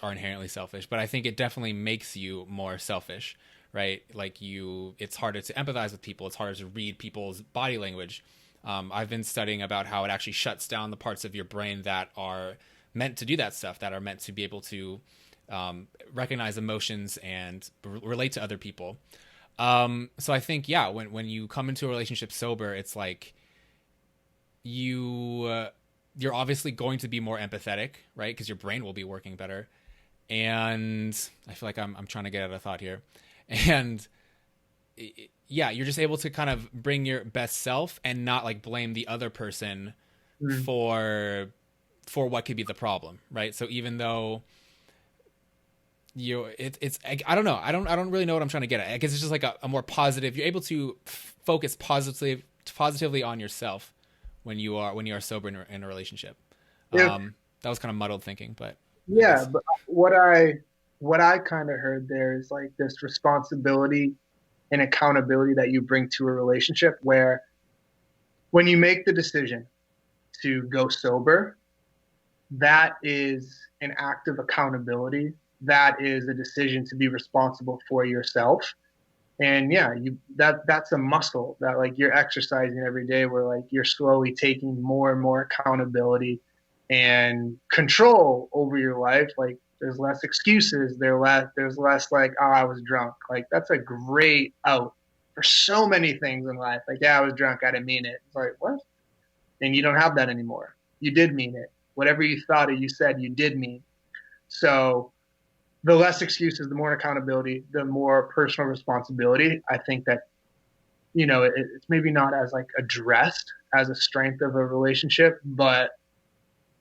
inherently selfish, but I think it definitely makes you more selfish, right? Like it's harder to empathize with people. It's harder to read people's body language. I've been studying about how it actually shuts down the parts of your brain that are meant to do that stuff, that are meant to be able to recognize emotions and relate to other people. So I think, yeah, when you come into a relationship sober, it's like you're obviously going to be more empathetic, right? Because your brain will be working better. And I feel like I'm trying to get at a thought here. And yeah, you're just able to kind of bring your best self and not like blame the other person Mm. for what could be the problem, right? So even though it's I don't know, I don't really know what I'm trying to get at. I guess it's just like a more positive. You're able to focus positively on yourself when you are sober in a relationship. If That was kind of muddled thinking, but I Yeah, guess. but what I kind of heard there is like this responsibility and accountability that you bring to a relationship where when you make the decision to go sober, that is an act of accountability. That is a decision to be responsible for yourself. And yeah, that's a muscle that like you're exercising every day where like you're slowly taking more and more accountability and control over your life. Like there's less excuses, there's less like, oh, I was drunk. Like that's a great out for so many things in life. Like, yeah, I was drunk, I didn't mean it. It's like, what? And you don't have that anymore. You did mean it. Whatever you thought or you said, you did mean. So the less excuses, the more accountability, the more personal responsibility. I think that, it's maybe not as like addressed as a strength of a relationship, but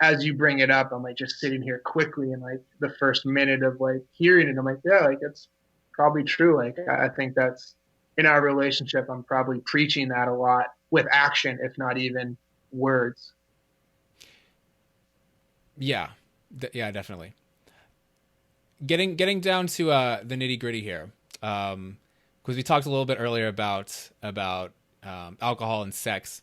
as you bring it up, I'm like just sitting here quickly and like the first minute of like hearing it, I'm like, yeah, like it's probably true. Like I think that's in our relationship, I'm probably preaching that a lot with action, if not even words. Yeah, yeah, definitely. Getting down to the nitty gritty here, because we talked a little bit earlier about alcohol and sex.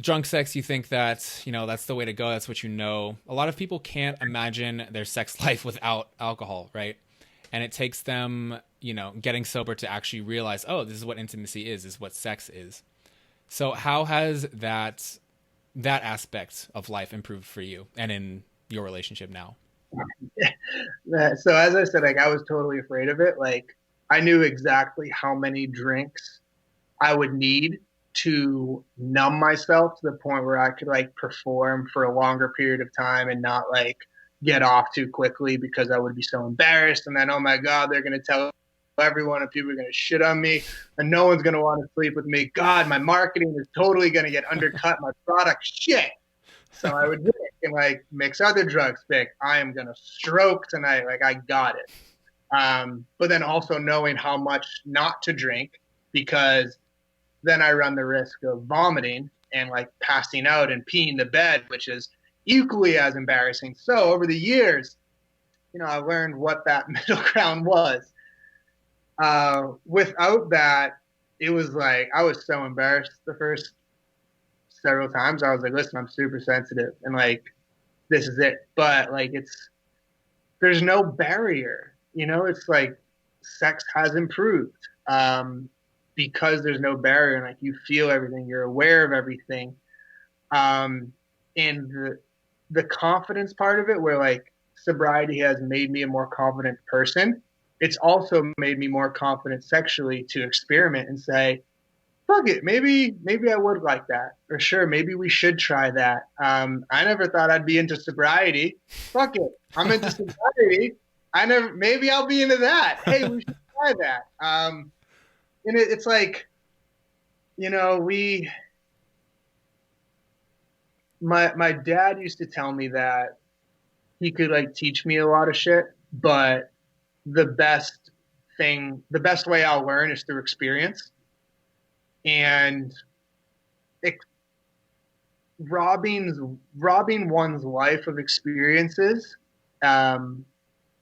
Drunk sex, you think that that's the way to go. That's what you know. A lot of people can't imagine their sex life without alcohol, right? And it takes them, getting sober to actually realize, oh, this is what intimacy is what sex is. So how has that aspect of life improved for you and in your relationship now? So as I said, like I was totally afraid of it. Like I knew exactly how many drinks I would need to numb myself to the point where I could like perform for a longer period of time and not like get off too quickly because I would be so embarrassed. And then, oh my God, they're going to tell everyone and people are going to shit on me and no one's going to want to sleep with me. God, my marketing is totally going to get undercut. My product shit. So I would drink and like mix other drugs. Think I am going to stroke tonight. Like I got it. But then also knowing how much not to drink because then I run the risk of vomiting and like passing out and peeing the bed, which is equally as embarrassing. So over the years, I learned what that middle ground was. Without that, it was like I was so embarrassed the first several times. I was like, listen, I'm super sensitive and like this is it. But like there's no barrier. It's like sex has improved. Because there's no barrier and like you feel everything, you're aware of everything. And the confidence part of it, where like sobriety has made me a more confident person, it's also made me more confident sexually to experiment and say, fuck it, maybe I would like that. Or sure, maybe we should try that. I never thought I'd be into sobriety. Fuck it. I'm into sobriety. Maybe I'll be into that. Hey, we should try that. And it's like, we my dad used to tell me that he could like teach me a lot of shit, but the best the best way I'll learn is through experience. And it, robbing one's life of experiences, um,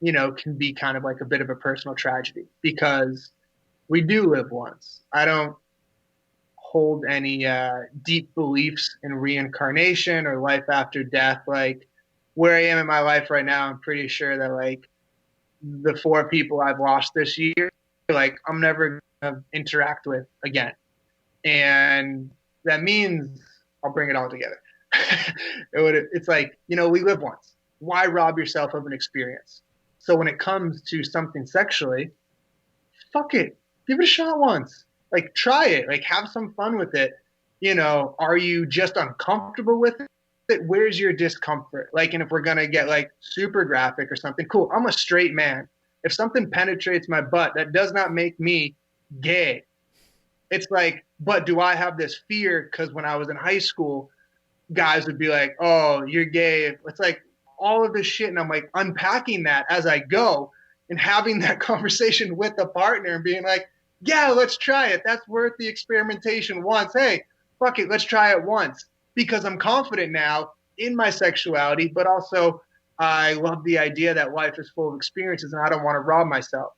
can be kind of like a bit of a personal tragedy because we do live once. I don't hold any deep beliefs in reincarnation or life after death. Like where I am in my life right now, I'm pretty sure that like the 4 people I've lost this year, like I'm never gonna interact with again. And that means I'll bring it all together. It's like, we live once. Why rob yourself of an experience? So when it comes to something sexually, fuck it. Give it a shot once. Like try it. Like have some fun with it. Are you just uncomfortable with it? Where's your discomfort? Like, and if we're gonna get like super graphic or something, cool. I'm a straight man. If something penetrates my butt, that does not make me gay. It's like, but do I have this fear? Because when I was in high school, guys would be like, oh, you're gay. It's like all of this shit. And I'm like unpacking that as I go and having that conversation with a partner and being like, yeah, let's try it. That's worth the experimentation once. Hey, fuck it. Let's try it once because I'm confident now in my sexuality, but also I love the idea that life is full of experiences and I don't want to rob myself.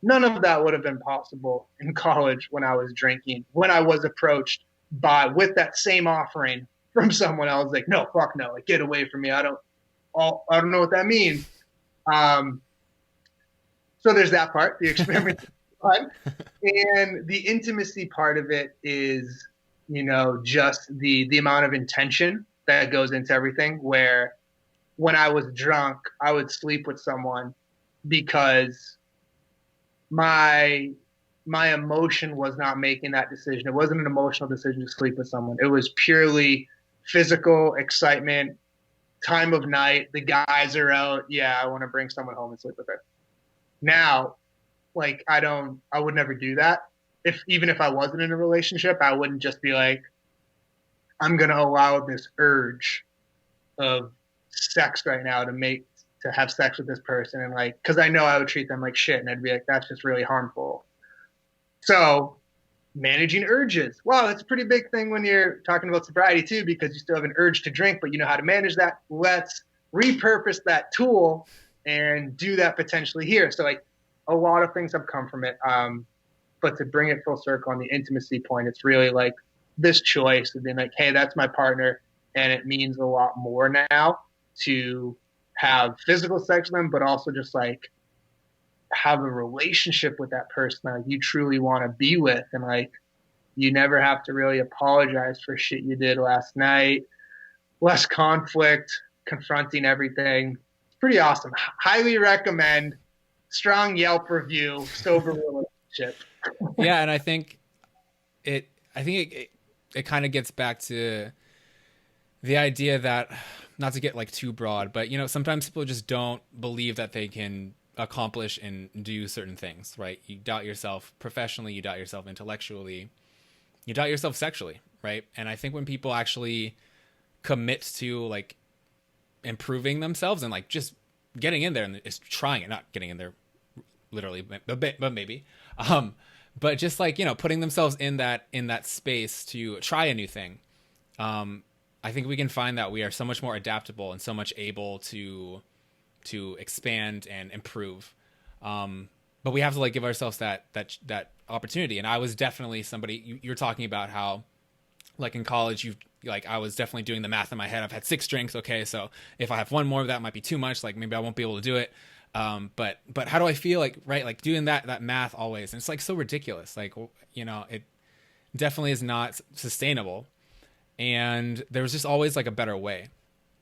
None of that would have been possible in college when I was drinking, when I was approached with that same offering from someone else. Like, no, fuck no, like, get away from me. I don't know what that means. So there's that part, the experiment fun. And the intimacy part of it is, just the amount of intention that goes into everything, where when I was drunk, I would sleep with someone because my emotion was not making that decision. It wasn't an emotional decision to sleep with someone. It was purely physical excitement, time of night. The guys are out. Yeah, I want to bring someone home and sleep with her. Now, like I would never do that. Even if I wasn't in a relationship, I wouldn't just be like, I'm gonna allow this urge of sex right now to have sex with this person, and like, because I know I would treat them like shit, and I'd be like, that's just really harmful. So managing urges, wow, that's a pretty big thing when you're talking about sobriety too, because you still have an urge to drink, but you know how to manage that. Let's repurpose that tool and do that potentially here. So like a lot of things have come from it. But to bring it full circle on the intimacy point, it's really like this choice of being like, hey, that's my partner, and it means a lot more now to have physical sex with them, but also just like have a relationship with that person that you truly want to be with. And like, you never have to really apologize for shit you did last night. Less conflict, confronting everything. It's pretty awesome. Highly recommend. Strong Yelp review, sober relationship. Yeah. And I think it kind of gets back to the idea that, not to get like too broad, but sometimes people just don't believe that they can accomplish and do certain things, right? You doubt yourself professionally, you doubt yourself intellectually, you doubt yourself sexually, right? And I think when people actually commit to like improving themselves and like just getting in there and is trying it, not getting in there literally, but maybe, but just like, putting themselves in that space to try a new thing. I think we can find that we are so much more adaptable and so much able to expand and improve. But we have to like give ourselves that opportunity. And I was definitely somebody, you're talking about how like in college, I was definitely doing the math in my head. I've had 6 drinks. Okay. So if I have one more, that might be too much. Like maybe I won't be able to do it. But how do I feel like, right? Like doing that math always. And it's like so ridiculous. Like, it definitely is not sustainable. And there's just always like a better way.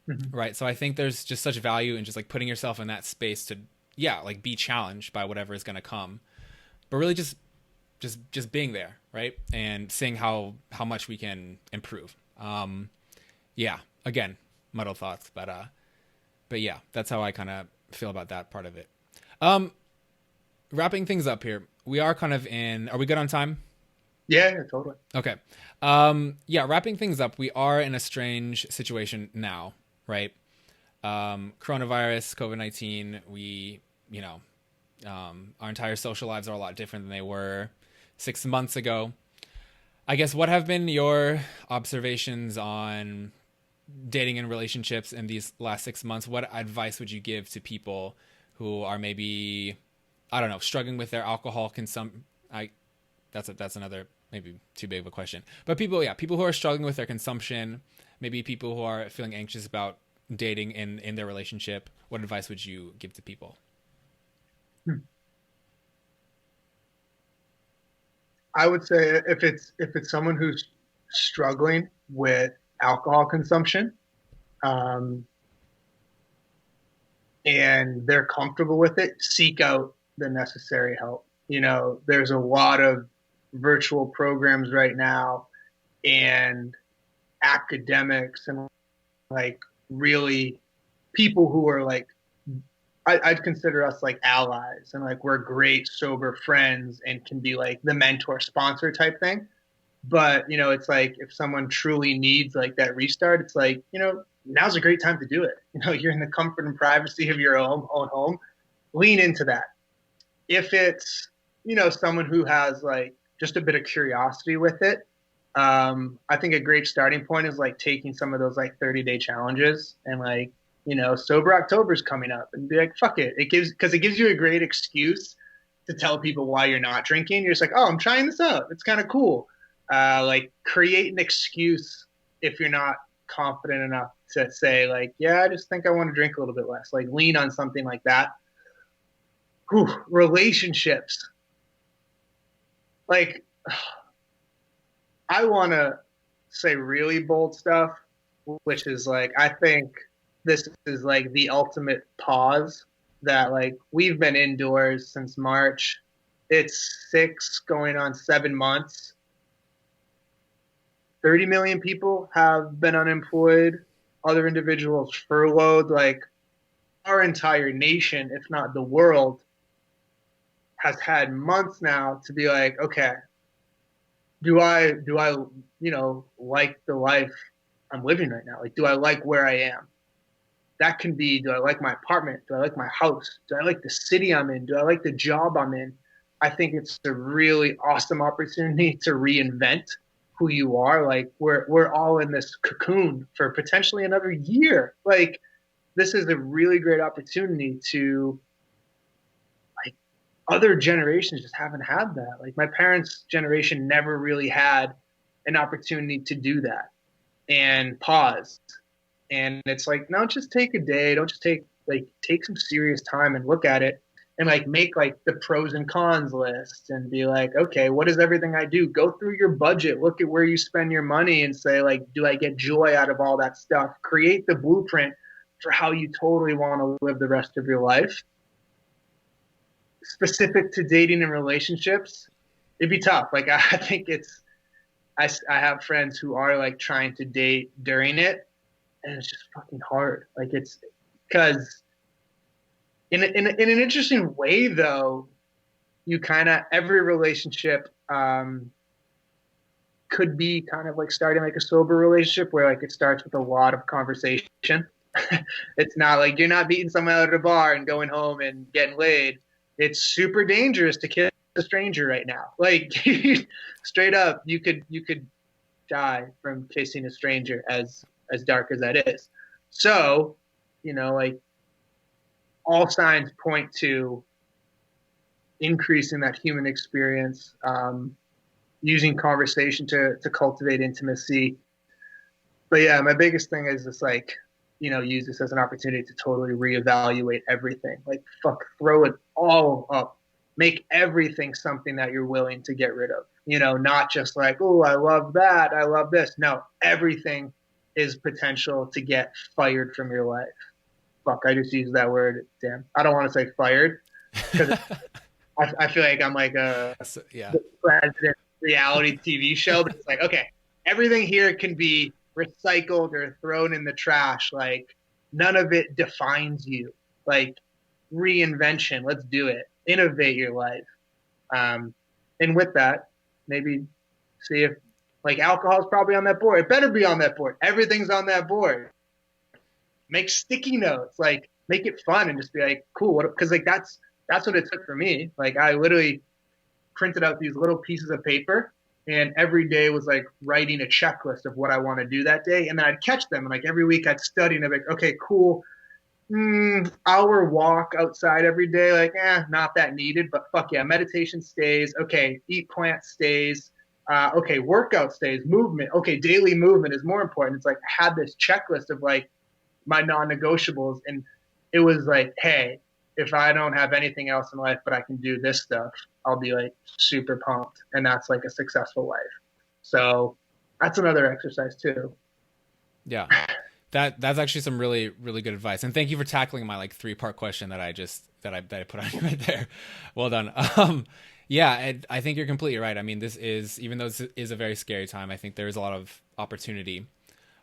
Mm-hmm. Right. So I think there's just such value in just like putting yourself in that space to, like be challenged by whatever is going to come, but really just being there. Right. And seeing how much we can improve. Again, muddled thoughts, but yeah, that's how I kind of feel about that part of it. Wrapping things up here. We are kind of are we good on time? Yeah, totally. Okay. Wrapping things up. We are in a strange situation now, right? coronavirus, COVID-19, we, you know, our entire social lives are a lot different than they were 6 months ago. I guess what have been your observations on dating and relationships in these last 6 months? What advice would you give to people who are maybe, I don't know, struggling with their alcohol consumption? That's another maybe too big of a question. But people who are struggling with their consumption, maybe people who are feeling anxious about dating in their relationship. What advice would you give to people? I would say if it's someone who's struggling with alcohol consumption, um, and they're comfortable with it, seek out the necessary help. There's a lot of virtual programs right now and academics and like really people who are like I'd consider us like allies and like we're great sober friends and can be like the mentor sponsor type thing. But it's like if someone truly needs like that restart, it's like now's a great time to do it. You're in the comfort and privacy of your own home. Lean into that. If it's someone who has like just a bit of curiosity with it, I think a great starting point is like taking some of those like 30-day challenges and like sober October's coming up and be like, fuck it. Because it gives you a great excuse to tell people why you're not drinking. You're just like, oh, I'm trying this out. It's kind of cool. Like create an excuse if you're not confident enough to say like, yeah, I just think I want to drink a little bit less. Like lean on something like that. Whew, relationships. Like, I want to say really bold stuff, which is like, I think this is like the ultimate pause that like we've been indoors since March. It's 6 going on 7 months. 30 million people have been unemployed, other individuals furloughed. Like our entire nation, if not the world, has had months now to be like, okay, do I like the life I'm living right now? Like, do I like where I am? That can be, do I like my apartment? Do I like my house? Do I like the city I'm in? Do I like the job I'm in? I think it's a really awesome opportunity to reinvent who you are. Like we're all in this cocoon for potentially another year. Like this is a really great opportunity to like other generations just haven't had that. Like my parents' generation never really had an opportunity to do that and pause. And it's like, no, just take a day. Don't just take some serious time and look at it and like make like the pros and cons list and be like, okay, what is everything I do? Go through your budget, look at where you spend your money and say like, do I get joy out of all that stuff? Create the blueprint for how you totally want to live the rest of your life. Specific to dating and relationships, it'd be tough. Like I think I have friends who are like trying to date during it, and it's just fucking hard. Like it's because in an interesting way though, you kind of every relationship could be kind of like starting like a sober relationship where like it starts with a lot of conversation. It's not like you're not meeting someone out at a bar and going home and getting laid. It's super dangerous to kiss a stranger right now. Like straight up, you could die from kissing a stranger, as dark as that is. So, like all signs point to increasing that human experience, using conversation to cultivate intimacy. But yeah, my biggest thing is just like, use this as an opportunity to totally reevaluate everything. Like, fuck, throw it all up. Make everything something that you're willing to get rid of. Not just like, oh, I love that, I love this. No, everything is potential to get fired from your life. Fuck, I just used that word. Damn, I don't want to say fired because I feel like I'm like a president reality TV show, but it's like, okay, everything here can be recycled or thrown in the trash. Like none of it defines you. Like reinvention, let's do it. Innovate your life. And with that, maybe see if like alcohol is probably on that board. It better be on that board. Everything's on that board. make sticky notes, like make it fun and just be like, cool. Cause like that's what it took for me. Like I literally printed out these little pieces of paper and every day was like writing a checklist of what I want to do that day. And then I'd catch them. And like every week I'd study and I'd be like, okay, cool. Hour walk outside every day, like, not that needed, but fuck yeah, meditation stays. Okay, eat plant stays. Okay, workout stays. Movement. Okay, daily movement is more important. It's like I had this checklist of like my non-negotiables, and it was like, hey, if I don't have anything else in life, but I can do this stuff, I'll be like super pumped, and that's like a successful life. So that's another exercise too. Yeah. That's actually some really, really good advice. And thank you for tackling my like 3-part question that I put on you right there. Well done. Yeah, I think you're completely right. I mean, this is, even though this is a very scary time, I think there is a lot of opportunity.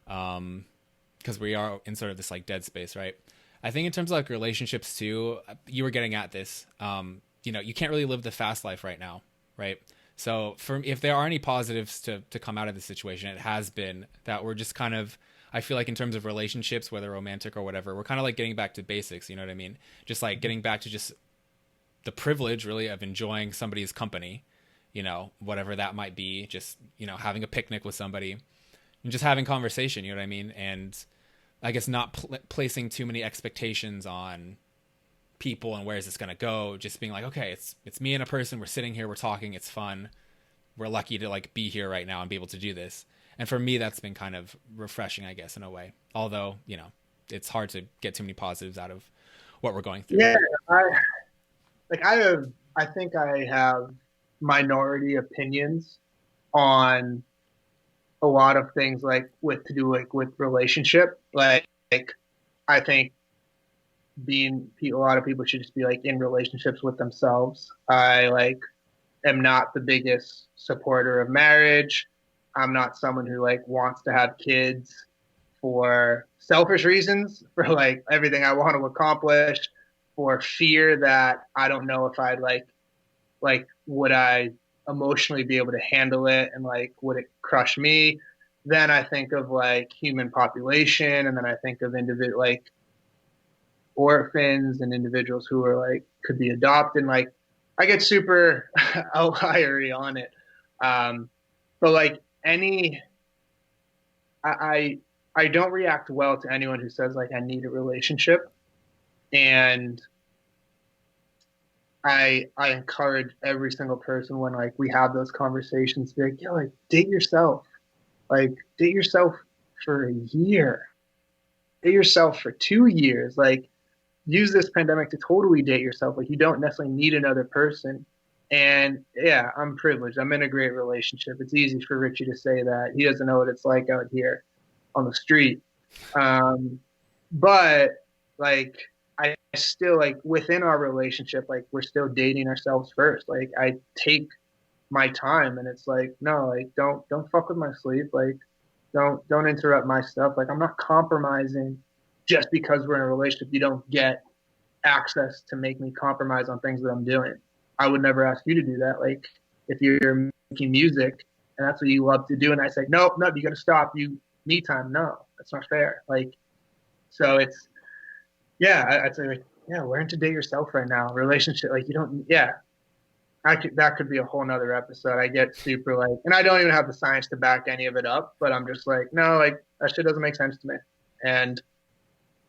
Because we are in sort of this like dead space, right? I think in terms of like relationships too, you were getting at this. You can't really live the fast life right now, right? So if there are any positives to come out of this situation, it has been that we're just kind of, I feel like in terms of relationships, whether romantic or whatever, we're kind of like getting back to basics. You know what I mean? Just like getting back to just the privilege really of enjoying somebody's company, whatever that might be, just, having a picnic with somebody and just having conversation, you know what I mean? And I guess not placing too many expectations on people and where is this going to go, just being like, okay, it's me and a person, we're sitting here, we're talking, it's fun. We're lucky to like be here right now and be able to do this. And for me, that's been kind of refreshing, I guess, in a way. Although, it's hard to get too many positives out of what we're going through. Yeah, I think I have minority opinions on a lot of things like with relationship. Like I think a lot of people should just be like in relationships with themselves. I like am not the biggest supporter of marriage. I'm not someone who like wants to have kids for selfish reasons, for like everything I want to accomplish, for fear that I don't know if I'd like would I emotionally be able to handle it, and like would it crush me. Then I think of like human population, and then I think of individual like orphans and individuals who are like could be adopted. And, like I get super outliery on it, but like I don't react well to anyone who says like I need a relationship, and I encourage every single person when like we have those conversations to be like, yeah, like date yourself. Like date yourself for a year. Date yourself for 2 years. Like use this pandemic to totally date yourself. Like you don't necessarily need another person. And yeah, I'm privileged. I'm in a great relationship. It's easy for Richie to say that. He doesn't know what it's like out here on the street. But like I still like within our relationship, like we're still dating ourselves first. Like I take my time, and it's like, no, like don't fuck with my sleep. Like don't interrupt my stuff. Like I'm not compromising just because we're in a relationship. You don't get access to make me compromise on things that I'm doing. I would never ask you to do that. Like if you're making music and that's what you love to do, and I say, no, you got to stop. You me time. No, that's not fair. Like, so it's, yeah, I'd say like, yeah, learn to date yourself right now. Relationship, like you don't, yeah, that could be a whole nother episode. I get super like, and I don't even have the science to back any of it up, but I'm just like, no, like that shit doesn't make sense to me. And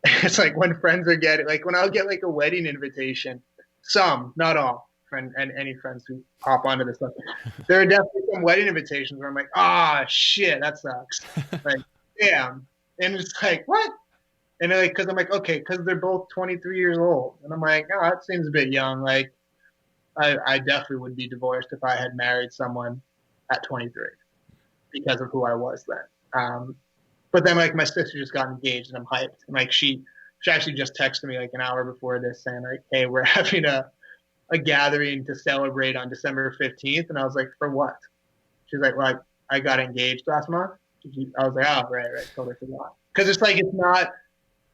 it's like when friends are getting, like when I'll get like a wedding invitation, some, not all, and any friends who hop onto this stuff, there are definitely some wedding invitations where I'm like, ah, shit, that sucks. Like, damn. And it's like, what? And they're like, because I'm like, okay, because they're both 23 years old. And I'm like, oh, that seems a bit young. Like, I definitely would be divorced if I had married someone at 23 because of who I was then. But then like my sister just got engaged and I'm hyped. And like she actually just texted me like an hour before this saying like, hey, we're having a gathering to celebrate on December 15th. And I was like, for what? She's like, well, I got engaged last month. I was like, oh, right, totally forgot. Because it's like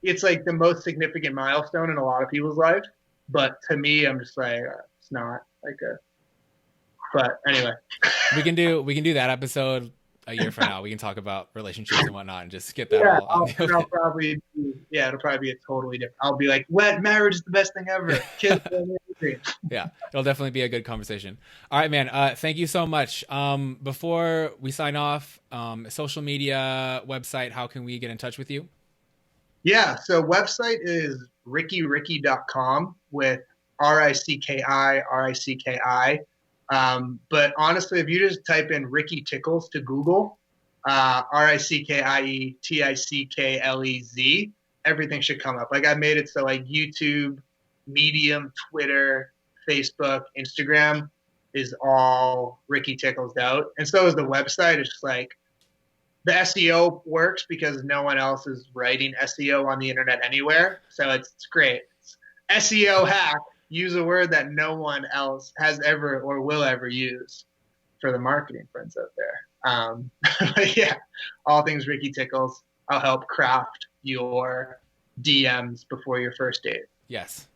it's like the most significant milestone in a lot of people's lives. But to me, I'm just like, it's not like a. But anyway, we can do that episode a year from now, we can talk about relationships and whatnot and just get that Yeah, all on the it'll open. probably be, yeah, it'll probably be a totally different. I'll be like, "What? Marriage is the best thing ever." Kids are amazing. Yeah, it'll definitely be a good conversation. All right, man. Thank you so much. Before we sign off, social media, website, how can we get in touch with you? Yeah, so website is rickyricky.com with Ricki. But honestly, if you just type in Ricky Tickles to Google, Rickieticklez, everything should come up. Like I made it so like YouTube, Medium, Twitter, Facebook, Instagram is all Ricky Tickles out. And so is the website. It's just like the SEO works because no one else is writing SEO on the internet anywhere. So it's great. It's SEO hack. Use a word that no one else has ever or will ever use for the marketing friends out there. But yeah, all things Ricky Tickles. I'll help craft your DMs before your first date. Yes.